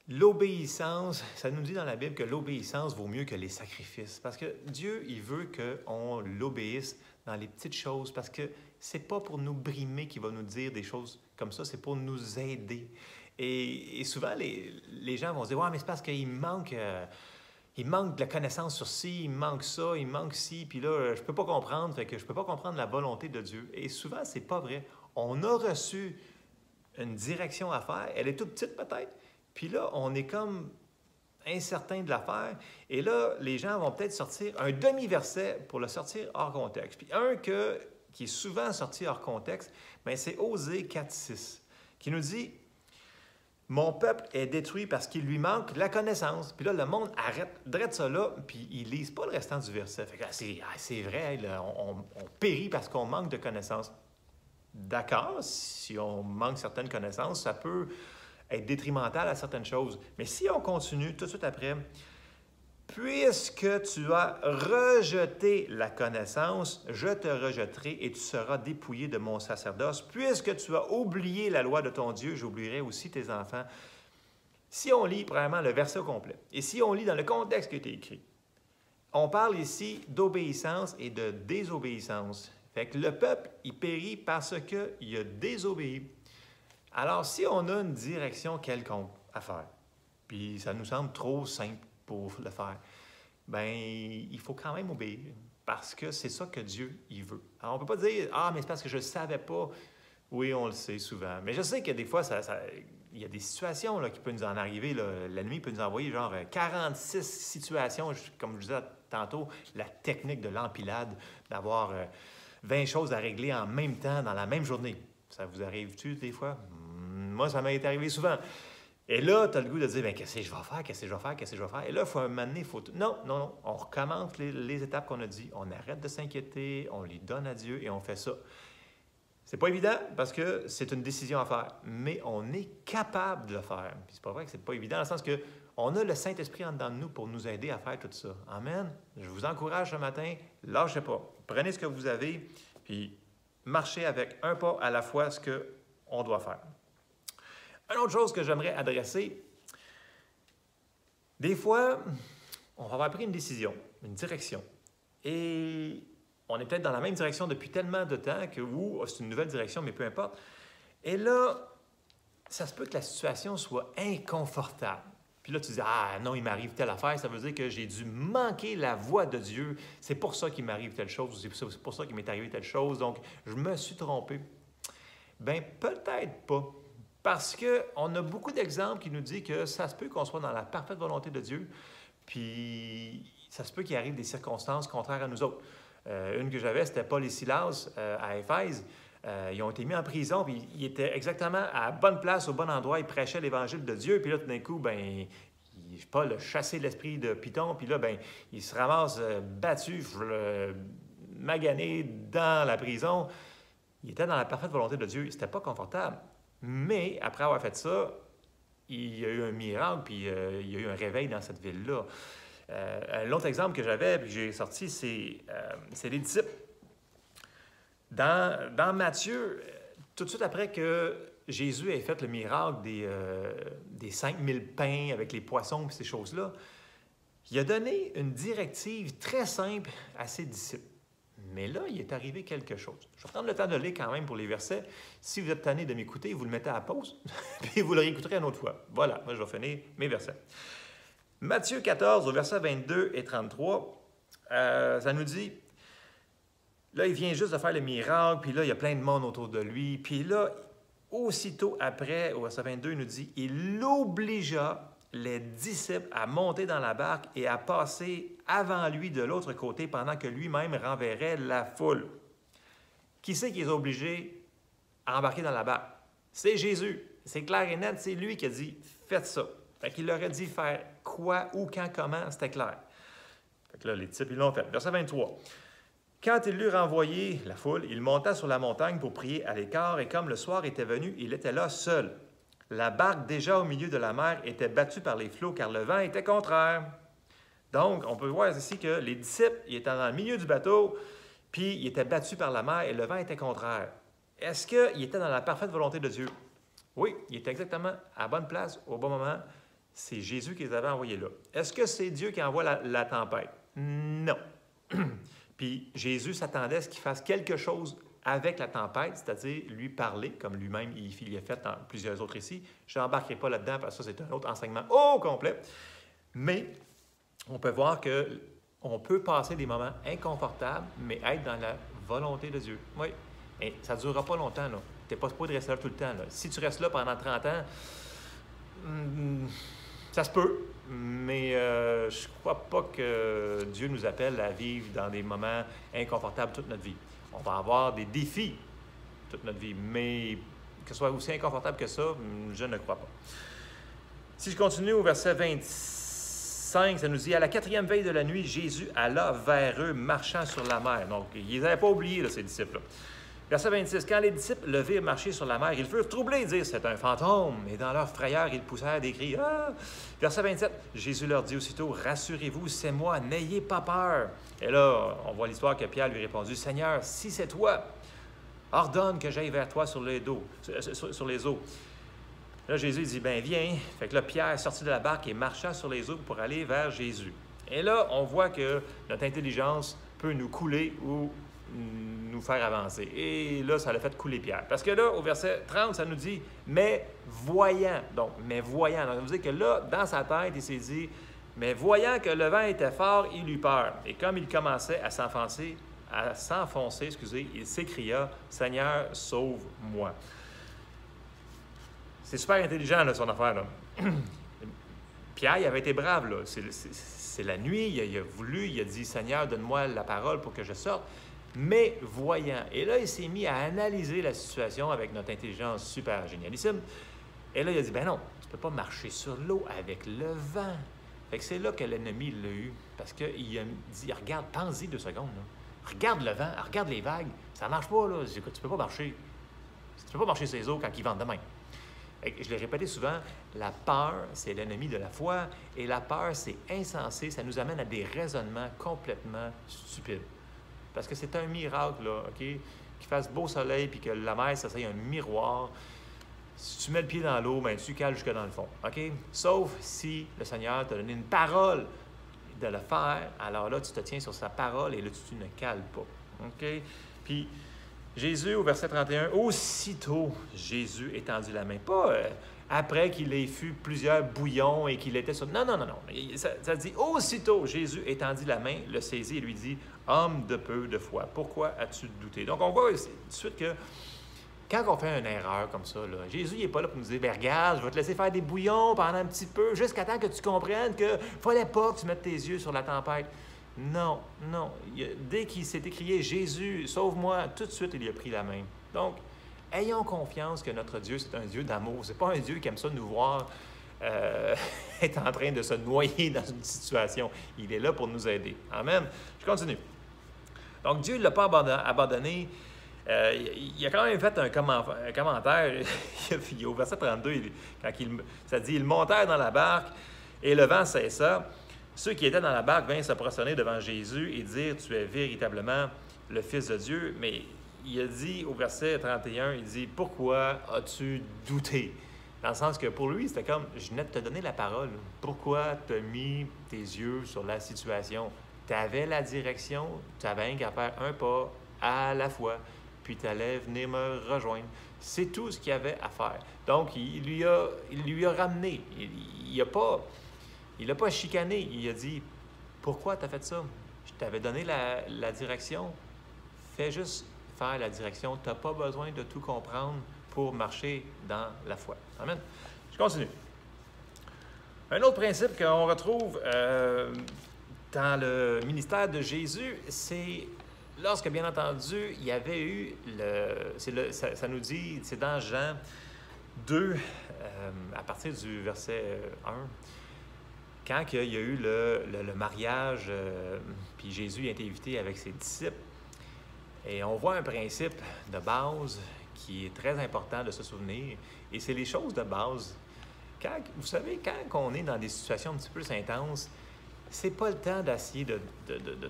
L'obéissance, ça nous dit dans la Bible que l'obéissance vaut mieux que les sacrifices. Parce que Dieu, il veut qu'on l'obéisse dans les petites choses. Parce que c'est pas pour nous brimer qu'il va nous dire des choses comme ça, c'est pour nous aider. Et souvent, les gens vont se dire « Ouais, mais c'est parce qu'il manque de la connaissance sur ci, il manque ça, il manque ci, puis là, je peux pas comprendre, fait que je peux pas comprendre la volonté de Dieu. » Et souvent, c'est pas vrai. On a reçu une direction à faire, elle est toute petite peut-être, puis là, on est comme incertain de la faire. Et là, les gens vont peut-être sortir un demi-verset pour le sortir hors contexte. Puis un qui est souvent sorti hors contexte, bien, c'est Osée 4,6, qui nous dit « Mon peuple est détruit parce qu'il lui manque la connaissance. » Puis là, le monde drette ça là, puis ils ne lisent pas le restant du verset. Fait que c'est vrai, là, on périt parce qu'on manque de connaissances. D'accord, si on manque certaines connaissances, ça peut être détrimental à certaines choses. Mais si on continue tout de suite après, « Puisque tu as rejeté la connaissance, je te rejetterai et tu seras dépouillé de mon sacerdoce. Puisque tu as oublié la loi de ton Dieu, j'oublierai aussi tes enfants. » Si on lit vraiment le verset au complet, et si on lit dans le contexte qui a été écrit, on parle ici d'obéissance et de désobéissance. Fait que le peuple, il périt parce qu'il a désobéi. Alors, si on a une direction quelconque à faire, puis ça nous semble trop simple pour le faire, bien, il faut quand même obéir, parce que c'est ça que Dieu, il veut. Alors, on ne peut pas dire « Ah, mais c'est parce que je ne savais pas. » Oui, on le sait souvent. Mais je sais que des fois, il y a des situations là, qui peuvent nous en arriver. L'ennemi peut nous envoyer genre 46 situations, comme je disais tantôt, la technique de l'empilade, d'avoir 20 choses à régler en même temps, dans la même journée. Ça vous arrive-tu des fois? Moi, ça m'est arrivé souvent. Et là, tu as le goût de dire, bien, qu'est-ce que je vais faire, qu'est-ce que je vais faire, qu'est-ce que je vais faire? Et là, il faut un moment donné, Non, on recommence les étapes qu'on a dit. On arrête de s'inquiéter, on les donne à Dieu et on fait ça. C'est pas évident parce que c'est une décision à faire, mais on est capable de le faire. Puis c'est pas vrai que c'est pas évident, dans le sens que on a le Saint-Esprit en dedans de nous pour nous aider à faire tout ça. Amen. Je vous encourage ce matin, lâchez pas. Prenez ce que vous avez, puis marchez avec un pas à la fois ce qu'on doit faire. Une autre chose que j'aimerais adresser, des fois, on va avoir pris une décision, une direction, et on est peut-être dans la même direction depuis tellement de temps ou c'est une nouvelle direction, mais peu importe. Et là, ça se peut que la situation soit inconfortable. Puis là, tu dis « Ah non, il m'arrive telle affaire, ça veut dire que j'ai dû manquer la voie de Dieu. C'est pour ça qu'il m'arrive telle chose, c'est pour ça qu'il m'est arrivé telle chose, donc je me suis trompé. » Bien, peut-être pas. Parce qu'on a beaucoup d'exemples qui nous disent que ça se peut qu'on soit dans la parfaite volonté de Dieu, puis ça se peut qu'il arrive des circonstances contraires à nous autres. Une que j'avais, c'était Paul et Silas à Éphèse. Ils ont été mis en prison, puis ils étaient exactement à la bonne place, au bon endroit. Ils prêchaient l'Évangile de Dieu, puis là, tout d'un coup, bien, Paul a chassé l'esprit de Python, puis là, bien, il se ramasse battu, magané dans la prison. Il était dans la parfaite volonté de Dieu. C'était pas confortable. Mais après avoir fait ça, il y a eu un miracle, puis il y a eu un réveil dans cette ville-là. L'autre exemple que j'avais, puis que j'ai sorti, c'est les disciples. Dans Matthieu, tout de suite après que Jésus ait fait le miracle des 5000 pains avec les poissons et ces choses-là, il a donné une directive très simple à ses disciples. Mais là, il est arrivé quelque chose. Je vais prendre le temps de lire quand même pour les versets. Si vous êtes tanné de m'écouter, vous le mettez à pause, puis vous le réécouterez une autre fois. Voilà, moi je vais finir mes versets. Matthieu 14, au verset 22 et 33, ça nous dit, là, il vient juste de faire le miracle, puis là, il y a plein de monde autour de lui. Puis là, aussitôt après, au verset 22, il nous dit, il obligea les disciples à monter dans la barque et à passer avant lui de l'autre côté pendant que lui-même renverrait la foule. Qui c'est qui les a obligés à embarquer dans la barque? C'est Jésus. C'est clair et net, c'est lui qui a dit « Faites ça ». Fait qu'il leur a dit faire quoi, où, quand, comment, c'était clair. Fait que là, les disciples, ils l'ont fait. Verset 23. Quand il l'eut renvoyé la foule, il monta sur la montagne pour prier à l'écart, et comme le soir était venu, il était là seul. La barque, déjà au milieu de la mer, était battue par les flots, car le vent était contraire. Donc, on peut voir ici que les disciples, ils étaient dans le milieu du bateau, puis ils étaient battus par la mer, et le vent était contraire. Est-ce qu'ils étaient dans la parfaite volonté de Dieu? Oui, ils étaient exactement à la bonne place, au bon moment. c'est Jésus qui les avait envoyés là. Est-ce que c'est Dieu qui envoie la tempête? Non. Puis Jésus s'attendait à ce qu'il fasse quelque chose avec la tempête, c'est-à-dire lui parler, comme lui-même il a fait dans plusieurs autres récits. Je n'embarquerai pas là-dedans parce que ça, c'est un autre enseignement au complet. Mais on peut voir qu'on peut passer des moments inconfortables, mais être dans la volonté de Dieu. Oui. Et ça ne durera pas longtemps, là. Tu n'es pas supposé rester là tout le temps, là. Si tu restes là pendant 30 ans, ça se peut, mais je ne crois pas que Dieu nous appelle à vivre dans des moments inconfortables toute notre vie. On va avoir des défis toute notre vie, mais que ce soit aussi inconfortable que ça, je ne crois pas. Si je continue au verset 25, ça nous dit « À la 4e veille de la nuit, Jésus alla vers eux, marchant sur la mer. » Donc, ils n'avaient pas oublié, là, ces disciples-là. Verset 26. « Quand les disciples le virent marcher sur la mer, ils furent troublés et dirent, c'est un fantôme. Et dans leur frayeur, ils poussèrent des cris. Ah! Verset 27. Jésus leur dit aussitôt, rassurez-vous, c'est moi, n'ayez pas peur. Et là, on voit l'histoire que Pierre lui répondit, Seigneur, si c'est toi, ordonne que j'aille vers toi sur les eaux. Là, Jésus dit, ben viens. Fait que là, Pierre est sorti de la barque et marcha sur les eaux pour aller vers Jésus. Et là, on voit que notre intelligence peut nous couler ou nous faire avancer. Et là, ça l'a fait couler Pierre. Parce que là, au verset 30, ça nous dit « mais voyant ». Donc, mais voyant. Donc, ça veut dire que là, dans sa tête, il s'est dit « mais voyant que le vent était fort, il eut peur. Et comme il commençait à s'enfoncer, il s'écria « Seigneur, sauve-moi ». C'est super intelligent, là, son affaire, là. Pierre, il avait été brave, là. C'est la nuit, il a dit « Seigneur, donne-moi la parole pour que je sorte ». Mais voyant. Et là, il s'est mis à analyser la situation avec notre intelligence super génialissime. Et là, il a dit, ben non, tu ne peux pas marcher sur l'eau avec le vent. Fait que c'est là que l'ennemi l'a eu. Parce qu'il a dit, regarde, pense-y 2 secondes. Là. Regarde le vent, regarde les vagues. Ça ne marche pas, là. Tu ne peux pas marcher. Tu ne peux pas marcher sur les eaux quand ils vendent demain. Je l'ai répété souvent, la peur, c'est l'ennemi de la foi. Et la peur, c'est insensé. Ça nous amène à des raisonnements complètement stupides. Parce que c'est un miracle, là, OK? Qu'il fasse beau soleil puis que la mer, ça soit un miroir. Si tu mets le pied dans l'eau, bien, tu cales jusque dans le fond, OK? Sauf si le Seigneur t'a donné une parole de le faire, alors là, tu te tiens sur sa parole et là, tu ne cales pas, OK? Puis, Jésus, au verset 31, « Aussitôt, Jésus étendit la main. » Pas après qu'il ait fui plusieurs bouillons et qu'il était sur... Non. Ça dit, « Aussitôt, Jésus étendit la main, le saisit et lui dit, « Homme de peu de foi, pourquoi as-tu douté? » Donc, on voit tout de suite que quand on fait une erreur comme ça, là, Jésus n'est pas là pour nous dire, « Regarde, je vais te laisser faire des bouillons pendant un petit peu, jusqu'à temps que tu comprennes qu'il ne fallait pas que tu mettes tes yeux sur la tempête. » Non. Dès qu'il s'est écrié « Jésus, sauve-moi », tout de suite, il y a pris la main. Donc, ayons confiance que notre Dieu, c'est un Dieu d'amour. Ce n'est pas un Dieu qui aime ça nous voir être en train de se noyer dans une situation. Il est là pour nous aider. Amen. Je continue. Donc, Dieu ne l'a pas abandonné. Il a quand même fait un commentaire. Au verset 32, ça dit « Ils montèrent dans la barque et le vent cessa. Ceux qui étaient dans la barque vinrent se prosterner devant Jésus et dire « Tu es véritablement le Fils de Dieu. » Mais il a dit au verset 31, il dit « Pourquoi as-tu douté? » Dans le sens que pour lui, c'était comme « Je venais de te donner la parole. Pourquoi tu as mis tes yeux sur la situation? Tu avais la direction, tu avais qu'à faire un pas à la fois, puis tu allais venir me rejoindre. » C'est tout ce qu'il y avait à faire. Donc, il lui a ramené. Il n'a pas chicané. Il a dit « Pourquoi tu as fait ça? Je t'avais donné la direction. Fais juste faire la direction. Tu n'as pas besoin de tout comprendre pour marcher dans la foi. » Amen. Je continue. Un autre principe qu'on retrouve dans le ministère de Jésus, c'est lorsque, bien entendu, il y avait eu ça nous dit, c'est dans Jean 2, à partir du verset 1, quand il y a eu le mariage, puis Jésus a été invité avec ses disciples, et on voit un principe de base qui est très important de se souvenir, et c'est les choses de base. Vous savez, quand on est dans des situations un petit peu intenses, c'est pas le temps d'essayer de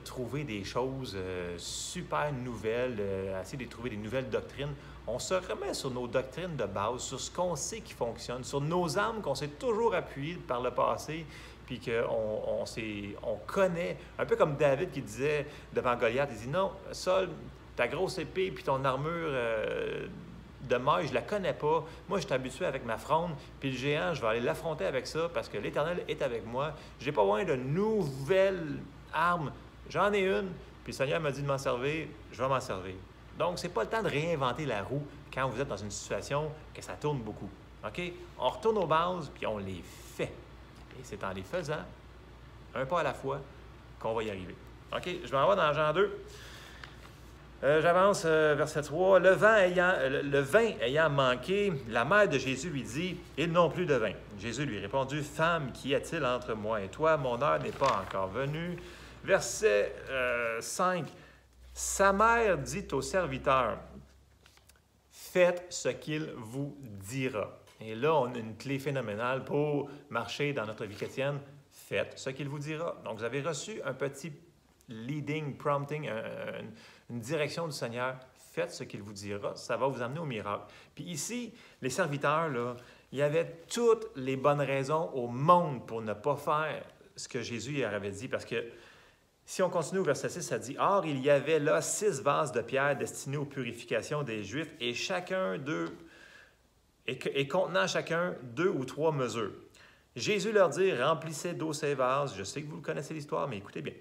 trouver des choses super nouvelles, essayer de trouver des nouvelles doctrines. on se remet sur nos doctrines de base, sur ce qu'on sait qui fonctionne, sur nos armes qu'on s'est toujours appuyées par le passé, puis qu'on connaît, un peu comme David qui disait devant Goliath, il dit « Non, Saul, ta grosse épée puis ton armure de maille, je la connais pas. Moi, je suis habitué avec ma fronde, puis le géant, je vais aller l'affronter avec ça parce que l'Éternel est avec moi. Je n'ai pas besoin de nouvelles armes. J'en ai une, puis le Seigneur m'a dit de m'en servir, je vais m'en servir. » Donc, ce n'est pas le temps de réinventer la roue quand vous êtes dans une situation que ça tourne beaucoup. OK? On retourne aux bases, puis on les fait. Et c'est en les faisant, un pas à la fois, qu'on va y arriver. OK? Je m'en vais dans Jean 2. J'avance, verset 3. Le vin ayant manqué, la mère de Jésus lui dit, « Ils n'ont plus de vin. » Jésus lui répondit, « Femme, qu'y a-t-il entre moi et toi? Mon heure n'est pas encore venue. » Verset 5. Sa mère dit au serviteur, « Faites ce qu'il vous dira. » Et là, on a une clé phénoménale pour marcher dans notre vie chrétienne. Faites ce qu'il vous dira. Donc, vous avez reçu un petit leading, prompting, une direction du Seigneur. Faites ce qu'il vous dira. Ça va vous amener au miracle. Puis ici, les serviteurs, là, il y avait toutes les bonnes raisons au monde pour ne pas faire ce que Jésus leur avait dit. Parce que si on continue au verset 6, ça dit « Or, il y avait là 6 vases de pierre destinés aux purifications des Juifs, et chacun d'eux et contenant chacun 2 ou 3 mesures. Jésus leur dit, remplissez d'eau ces vases. Je sais que vous connaissez l'histoire, mais écoutez bien.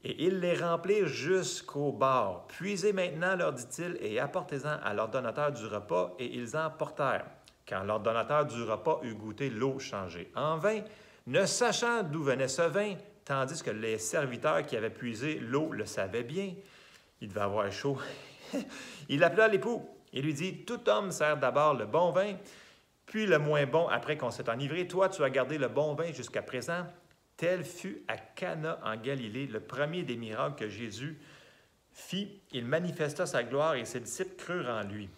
Et ils les remplirent jusqu'au bord. Puisez maintenant, leur dit-il, et apportez-en à l'ordonnateur du repas, et ils en portèrent. Quand l'ordonnateur du repas eut goûté l'eau changée en vin, ne sachant d'où venait ce vin, tandis que les serviteurs qui avaient puisé l'eau le savaient bien, il devait avoir chaud, il appela l'époux. Il lui dit, « Tout homme sert d'abord le bon vin, puis le moins bon après qu'on s'est enivré. Toi, tu as gardé le bon vin jusqu'à présent. » Tel fut à Cana en Galilée le premier des miracles que Jésus fit. Il manifesta sa gloire et ses disciples crurent en lui.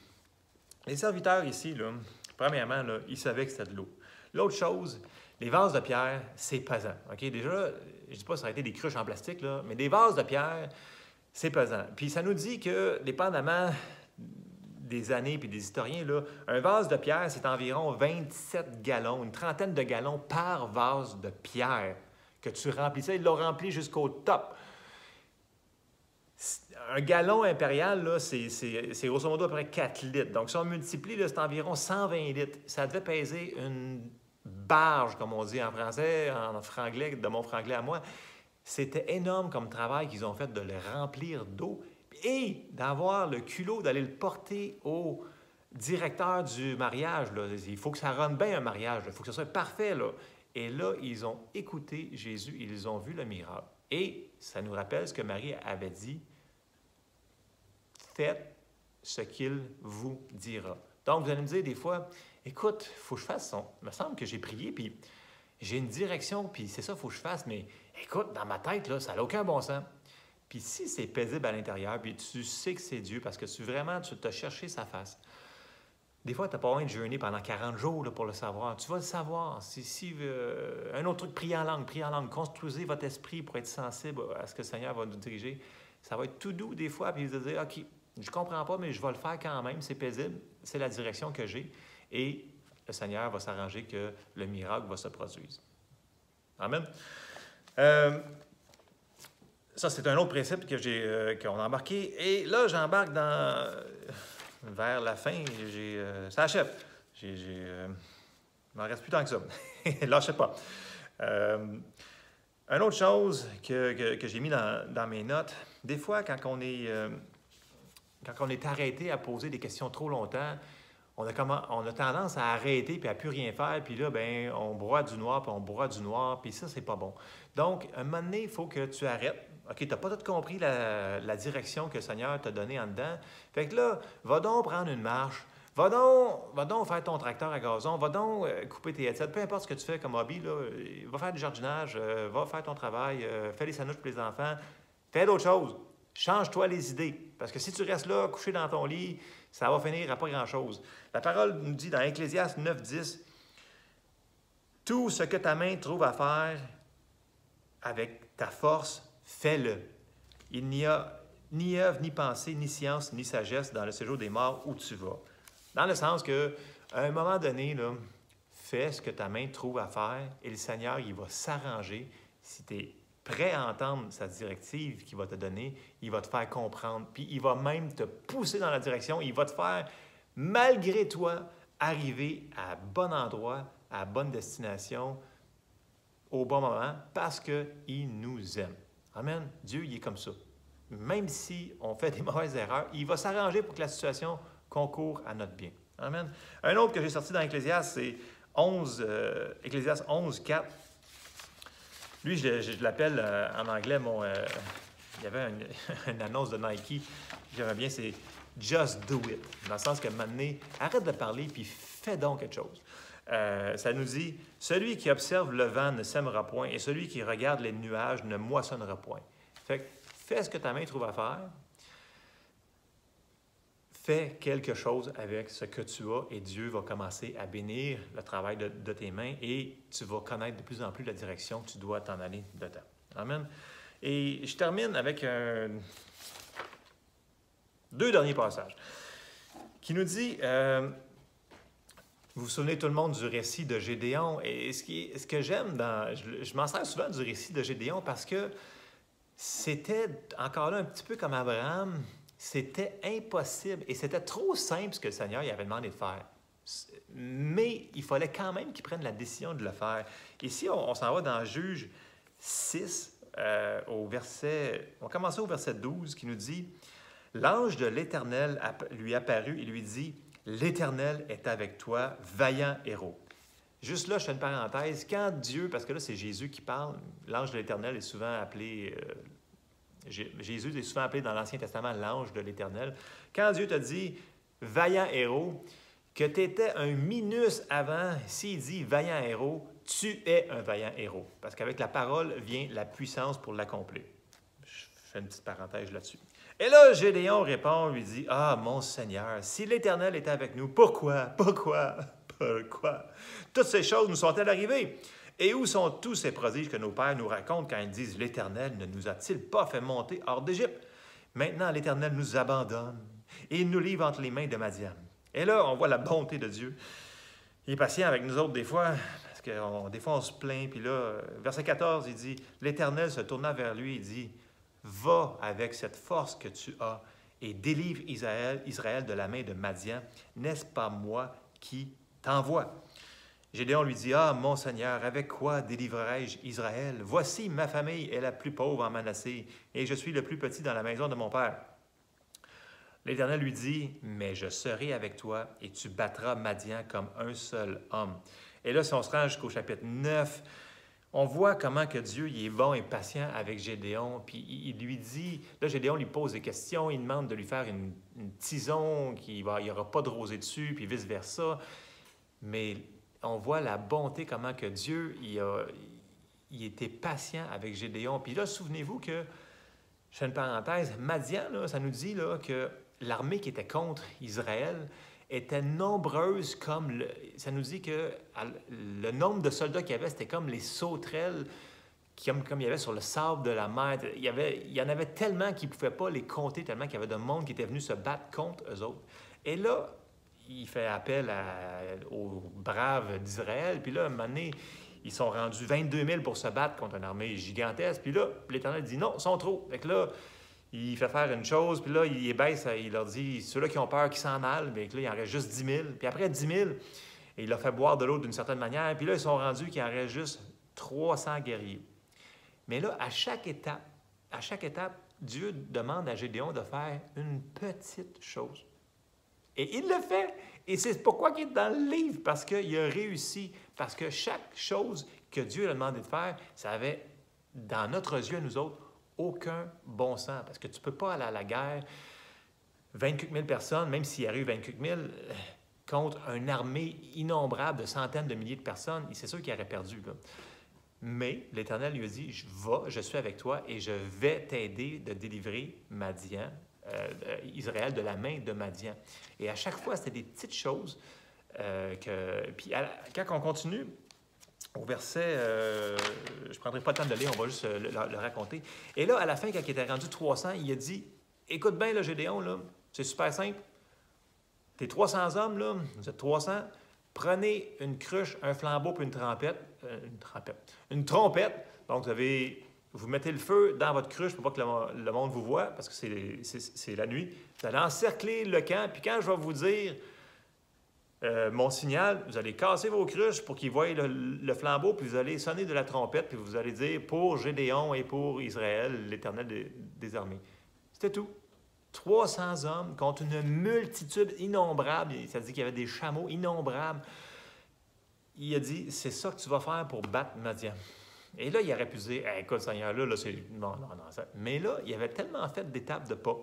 Les serviteurs ici, là, premièrement, là, ils savaient que c'était de l'eau. L'autre chose, les vases de pierre, c'est pesant. Okay? Déjà, je ne dis pas que ça aurait été des cruches en plastique, là, mais des vases de pierre, c'est pesant. Puis ça nous dit que, dépendamment des années et des historiens, là, un vase de pierre, c'est environ 27 gallons, une trentaine de gallons par vase de pierre que tu remplissais. Ils l'ont rempli jusqu'au top. Un gallon impérial, c'est grosso modo à peu près 4 litres. Donc, si on multiplie, c'est environ 120 litres. Ça devait peser une barge, comme on dit en français, en franglais, de mon franglais à moi. C'était énorme comme travail qu'ils ont fait de le remplir d'eau et d'avoir le culot d'aller le porter au directeur du mariage. Là. Il faut que ça rende bien un mariage, il faut que ce soit parfait. Là. Et là, ils ont écouté Jésus, ils ont vu le miracle. Et ça nous rappelle ce que Marie avait dit, « Faites ce qu'il vous dira. » Donc, vous allez me dire des fois, « Écoute, il faut que je fasse ça. Il me semble que j'ai prié, puis j'ai une direction, puis c'est ça qu'il faut que je fasse, mais écoute, dans ma tête, là, ça n'a aucun bon sens. » Puis si c'est paisible à l'intérieur, puis tu sais que c'est Dieu, parce que tu t'as cherché sa face. Des fois, tu n'as pas besoin de jeûner pendant 40 jours là, pour le savoir. Tu vas le savoir. Un autre truc, priez en langue. Construisez votre esprit pour être sensible à ce que le Seigneur va nous diriger. Ça va être tout doux des fois, puis vous allez dire, OK, je ne comprends pas, mais je vais le faire quand même, c'est paisible, c'est la direction que j'ai. Et le Seigneur va s'arranger que le miracle va se produire. Amen. Ça, c'est un autre principe qu'on a embarqué. Et là, j'embarque vers la fin. Ça achève. Il m'en reste plus tant que ça. Lâchez pas. Une autre chose que j'ai mis dans mes notes, des fois, quand on est arrêté à poser des questions trop longtemps, on a tendance à arrêter puis à plus rien faire, puis là, ben, on broie du noir, puis ça, c'est pas bon. Donc, un moment donné, il faut que tu arrêtes. OK, tu n'as pas tout compris la direction que le Seigneur t'a donnée en dedans. Fait que là, va donc prendre une marche, va donc faire ton tracteur à gazon, va donc couper tes headsets, peu importe ce que tu fais comme hobby, là, va faire du jardinage, va faire ton travail, fais les sandwichs pour les enfants, fais d'autres choses. Change-toi les idées. Parce que si tu restes là, couché dans ton lit, ça va finir à pas grand-chose. La parole nous dit dans Ecclésiaste 9:10, « Tout ce que ta main trouve à faire avec ta force, fais-le. Il n'y a ni œuvre, ni pensée, ni science, ni sagesse dans le séjour des morts où tu vas. Dans le sens que, à un moment donné, là, fais ce que ta main trouve à faire et le Seigneur, il va s'arranger. Si tu es prêt à entendre sa directive qu'il va te donner, il va te faire comprendre. Puis il va même te pousser dans la direction. Il va te faire, malgré toi, arriver à bon endroit, à bonne destination, au bon moment, parce qu'il nous aime. Amen. Dieu, il est comme ça. Même si on fait des mauvaises erreurs, il va s'arranger pour que la situation concourt à notre bien. Amen. Un autre que j'ai sorti dans Ecclésiaste, c'est Ecclésiaste 11, 4. Lui, je l'appelle en anglais, il y avait une annonce de Nike, j'aimais bien, c'est « Just do it ». Dans le sens que maintenant, arrête de parler puis fais donc quelque chose. Ça nous dit « Celui qui observe le vent ne sèmera point, et celui qui regarde les nuages ne moissonnera point. » Fait que fais ce que ta main trouve à faire. Fais quelque chose avec ce que tu as et Dieu va commencer à bénir le travail de tes mains et tu vas connaître de plus en plus la direction que tu dois t'en aller dedans. Amen. Et je termine avec deux derniers passages qui nous dit, vous vous souvenez tout le monde du récit de Gédéon et ce que j'aime, je m'en sers souvent du récit de Gédéon parce que c'était encore là un petit peu comme Abraham. C'était impossible et c'était trop simple ce que le Seigneur il avait demandé de faire. Mais il fallait quand même qu'il prenne la décision de le faire. Ici, on s'en va dans Juge 6, on va commencer au verset 12 qui nous dit « L'ange de l'Éternel lui apparut et lui dit « L'Éternel est avec toi, vaillant héros. » Juste là, je fais une parenthèse. Quand Dieu, parce que là, c'est Jésus qui parle, l'ange de l'Éternel est souvent appelé... Jésus est souvent appelé dans l'Ancien Testament l'ange de l'Éternel. Quand Dieu te dit « vaillant héros », que tu étais un minus avant, s'il dit « vaillant héros », tu es un vaillant héros. Parce qu'avec la parole vient la puissance pour l'accomplir. Je fais une petite parenthèse là-dessus. Et là, Gédéon répond, lui dit « Ah, mon Seigneur, si l'Éternel était avec nous, pourquoi? Toutes ces choses nous sont-elles arrivées? Et où sont tous ces prodiges que nos pères nous racontent quand ils disent « L'Éternel ne nous a-t-il pas fait monter hors d'Égypte? Maintenant, l'Éternel nous abandonne et il nous livre entre les mains de Madian. » Et là, on voit la bonté de Dieu. Il est patient avec nous autres des fois, parce que des fois, on se plaint. Puis là, verset 14, il dit « L'Éternel se tourna vers lui et dit « Va avec cette force que tu as et délivre Israël de la main de Madian. N'est-ce pas moi qui t'envoie? » Gédéon lui dit « Ah, mon Seigneur, avec quoi délivrerai-je Israël? Voici, ma famille est la plus pauvre en Manassé, et je suis le plus petit dans la maison de mon père. » L'Éternel lui dit « Mais je serai avec toi, et tu battras Madian comme un seul homme. » Et là, si on se rend jusqu'au chapitre 9, on voit comment que Dieu il est bon et patient avec Gédéon. Puis il lui dit, là, Gédéon lui pose des questions, il demande de lui faire une tison, il n'y aura pas de rosée dessus, puis vice-versa. Mais on voit la bonté, comment que Dieu, il était patient avec Gédéon. Puis là, souvenez-vous que, je fais une parenthèse, Madian, là, ça nous dit là, que l'armée qui était contre Israël était nombreuse comme... ça nous dit que le nombre de soldats qu'il y avait, c'était comme les sauterelles comme il y avait sur le sable de la mer. Il y en avait tellement qu'ils ne pouvaient pas les compter, tellement qu'il y avait de monde qui était venu se battre contre eux autres. Et là, il fait appel aux braves d'Israël. Puis là, à un moment donné, ils sont rendus 22 000 pour se battre contre une armée gigantesque. Puis là, l'Éternel dit non, ils sont trop. Fait que là, il fait faire une chose, puis là, il les baisse, il leur dit, ceux-là qui ont peur, qui s'en allent, bien que là, il en reste juste 10 000. Puis après 10 000, il leur fait boire de l'eau d'une certaine manière. Puis là, ils sont rendus qu'il en reste juste 300 guerriers. Mais là, à chaque étape, Dieu demande à Gédéon de faire une petite chose. Et il le fait. Et c'est pourquoi il est dans le livre, parce qu'il a réussi. Parce que chaque chose que Dieu lui a demandé de faire, ça avait, dans notre yeux, nous autres, aucun bon sens. Parce que tu ne peux pas aller à la guerre, 24 000 personnes, même s'il arrive 24 000, contre une armée innombrable de centaines de milliers de personnes, c'est sûr qu'il aurait perdu, là. Mais l'Éternel lui a dit, je suis avec toi et je vais t'aider de délivrer Madian, Israël de la main de Madian. Et à chaque fois, c'était des petites choses Puis quand on continue, au verset, je ne prendrai pas le temps de le lire, on va juste le raconter. Et là, à la fin, quand il était rendu 300, il a dit, écoute bien, là, Gédéon, là, c'est super simple. T'es 300 hommes, là, vous êtes 300. Prenez une cruche, un flambeau puis une trompette. Donc, vous mettez le feu dans votre cruche pour pas que le monde vous voie, parce que c'est la nuit. Vous allez encercler le camp, puis quand je vais vous dire mon signal, vous allez casser vos cruches pour qu'ils voient le flambeau, puis vous allez sonner de la trompette, puis vous allez dire « Pour Gédéon et pour Israël, l'Éternel des armées ». C'était tout. 300 hommes contre une multitude innombrable. Ça dit qu'il y avait des chameaux innombrables. Il a dit, c'est ça que tu vas faire pour battre Madian. Et là, il aurait pu dire, hey, écoute, Seigneur, là c'est... Non. Mais là, il avait tellement fait d'étapes de pas.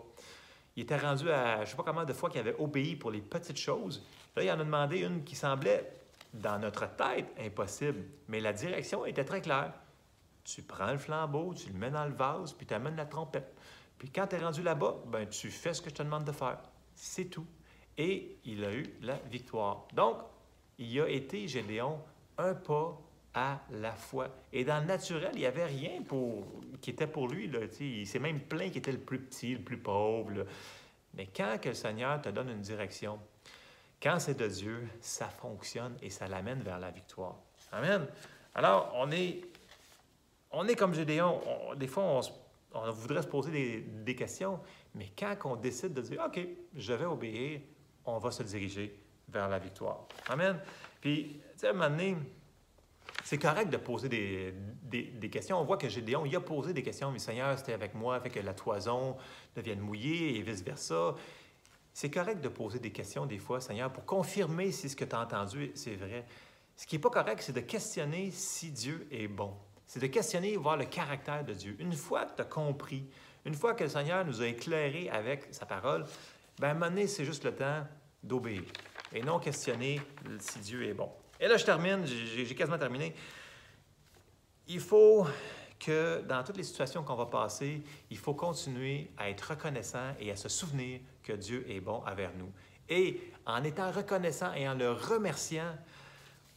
Il était rendu à, je ne sais pas combien de fois qu'il avait obéi pour les petites choses. Là, il en a demandé une qui semblait, dans notre tête, impossible. Mais la direction était très claire. Tu prends le flambeau, tu le mets dans le vase, puis tu amènes la trompette. Puis quand tu es rendu là-bas, ben, tu fais ce que je te demande de faire. C'est tout. Et il a eu la victoire. Donc, il a été, Gédéon, un pas à la fois. Et dans le naturel, il n'y avait rien qui était pour lui. Là, il s'est même plaint qu'il était le plus petit, le plus pauvre. Là. Mais quand que le Seigneur te donne une direction, quand c'est de Dieu, ça fonctionne et ça l'amène vers la victoire. Amen. Alors, on est comme Gédéon. Des fois, on voudrait se poser des questions, mais quand on décide de dire « OK, je vais obéir », on va se diriger vers la victoire. Amen. Puis, tu sais, à un moment donné, c'est correct de poser des questions. On voit que Gédéon, il a posé des questions, mais Seigneur, c'était avec moi, fait que la toison devienne mouillée et vice-versa. C'est correct de poser des questions des fois, Seigneur, pour confirmer si ce que tu as entendu, c'est vrai. Ce qui n'est pas correct, c'est de questionner si Dieu est bon. C'est de questionner et voir le caractère de Dieu. Une fois que tu as compris, une fois que le Seigneur nous a éclairés avec sa parole, bien, à un moment donné, c'est juste le temps d'obéir et non questionner si Dieu est bon. Et là, je termine, j'ai quasiment terminé. Il faut que dans toutes les situations qu'on va passer, il faut continuer à être reconnaissant et à se souvenir que Dieu est bon envers nous. Et en étant reconnaissant et en le remerciant,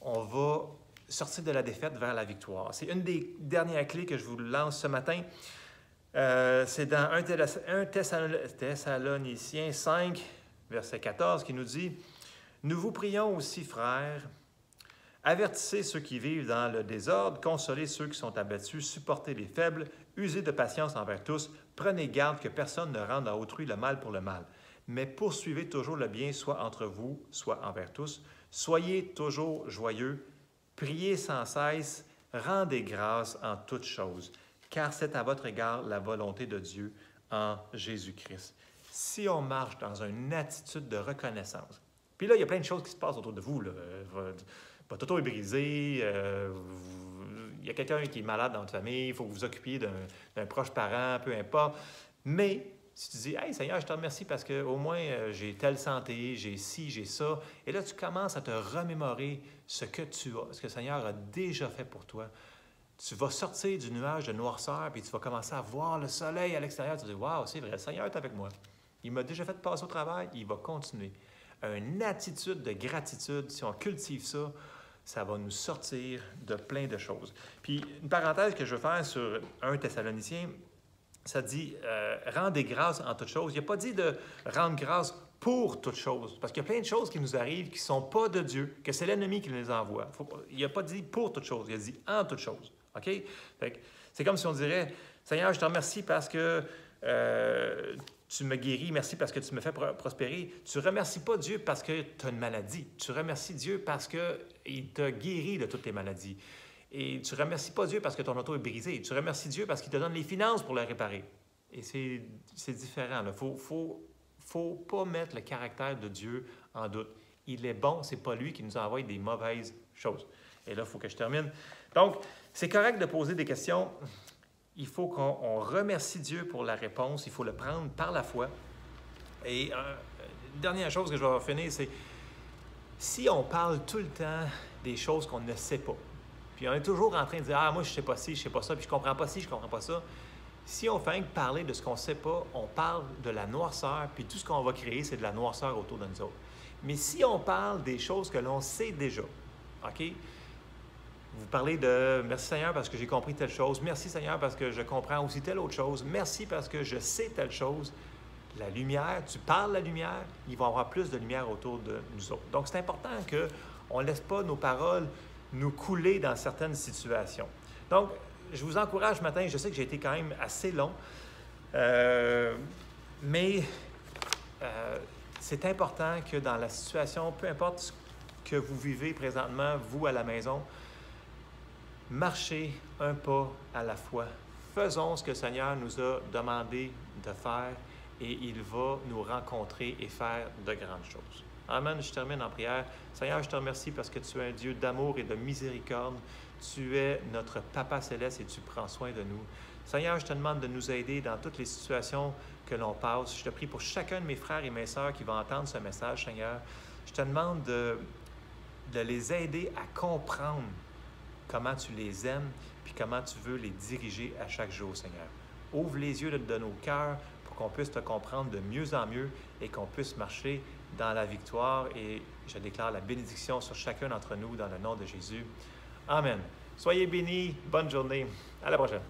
on va sortir de la défaite vers la victoire. C'est une des dernières clés que je vous lance ce matin. C'est dans 1 Thessaloniciens 5, verset 14, qui nous dit « Nous vous prions aussi, frères, avertissez ceux qui vivent dans le désordre, consolez ceux qui sont abattus, supportez les faibles, usez de patience envers tous, prenez garde que personne ne rende à autrui le mal pour le mal. Mais poursuivez toujours le bien, soit entre vous, soit envers tous. Soyez toujours joyeux, priez sans cesse, rendez grâce en toutes choses, car c'est à votre égard la volonté de Dieu en Jésus-Christ. » Si on marche dans une attitude de reconnaissance, puis là, il y a plein de choses qui se passent autour de vous. Là. Votre auto est brisé, il y a quelqu'un qui est malade dans votre famille, il faut que vous vous occupiez d'un proche parent, peu importe. Mais si tu dis « Hey Seigneur, je te remercie parce qu'au moins j'ai telle santé, j'ai ci, j'ai ça », et là tu commences à te remémorer ce que tu as, ce que le Seigneur a déjà fait pour toi. Tu vas sortir du nuage de noirceur, puis tu vas commencer à voir le soleil à l'extérieur. Tu vas dire « Wow, c'est vrai, le Seigneur est avec moi. Il m'a déjà fait passer au travail, il va continuer. » Une attitude de gratitude, si on cultive ça, ça va nous sortir de plein de choses. Puis, une parenthèse que je veux faire sur 1 Thessaloniciens, ça dit rendez grâce en toutes choses. Il n'a pas dit de rendre grâce pour toutes choses, parce qu'il y a plein de choses qui nous arrivent qui ne sont pas de Dieu, que c'est l'ennemi qui nous les envoie. Il n'a pas dit pour toutes choses, il a dit en toutes choses. OK? C'est comme si on dirait Seigneur, je te remercie parce que tu me guéris, merci parce que tu me fais prospérer. Tu ne remercies pas Dieu parce que tu as une maladie. Tu remercies Dieu parce qu'il t'a guéri de toutes tes maladies. Et tu ne remercies pas Dieu parce que ton auto est brisée. Tu remercies Dieu parce qu'il te donne les finances pour la réparer. Et c'est différent. Il ne faut pas mettre le caractère de Dieu en doute. Il est bon, ce n'est pas lui qui nous envoie des mauvaises choses. Et là, il faut que je termine. Donc, c'est correct de poser des questions. Il faut qu'on remercie Dieu pour la réponse. Il faut le prendre par la foi. Et dernière chose que je vais finir, c'est si on parle tout le temps des choses qu'on ne sait pas, puis on est toujours en train de dire « Ah, moi, je ne sais pas ci, je ne sais pas ça, puis je ne comprends pas ci, je ne comprends pas ça. » Si on fait parler de ce qu'on ne sait pas, on parle de la noirceur, puis tout ce qu'on va créer, c'est de la noirceur autour de nous autres. Mais si on parle des choses que l'on sait déjà, OK? Vous parlez de « Merci Seigneur parce que j'ai compris telle chose. Merci Seigneur parce que je comprends aussi telle autre chose. Merci parce que je sais telle chose. » la lumière, tu parles la lumière, il va y avoir plus de lumière autour de nous autres. Donc, c'est important qu'on ne laisse pas nos paroles nous couler dans certaines situations. Donc, je vous encourage ce matin, je sais que j'ai été quand même assez long, mais c'est important que dans la situation, peu importe ce que vous vivez présentement, vous à la maison, marchez un pas à la fois. Faisons ce que le Seigneur nous a demandé de faire et il va nous rencontrer et faire de grandes choses. Amen. Je termine en prière. Seigneur, je te remercie parce que tu es un Dieu d'amour et de miséricorde. Tu es notre Papa céleste et tu prends soin de nous. Seigneur, je te demande de nous aider dans toutes les situations que l'on passe. Je te prie pour chacun de mes frères et mes sœurs qui vont entendre ce message, Seigneur. Je te demande de les aider à comprendre comment tu les aimes puis comment tu veux les diriger à chaque jour, Seigneur. Ouvre les yeux de nos cœurs pour qu'on puisse te comprendre de mieux en mieux et qu'on puisse marcher dans la victoire. Et je déclare la bénédiction sur chacun d'entre nous dans le nom de Jésus. Amen. Soyez bénis. Bonne journée. À la prochaine.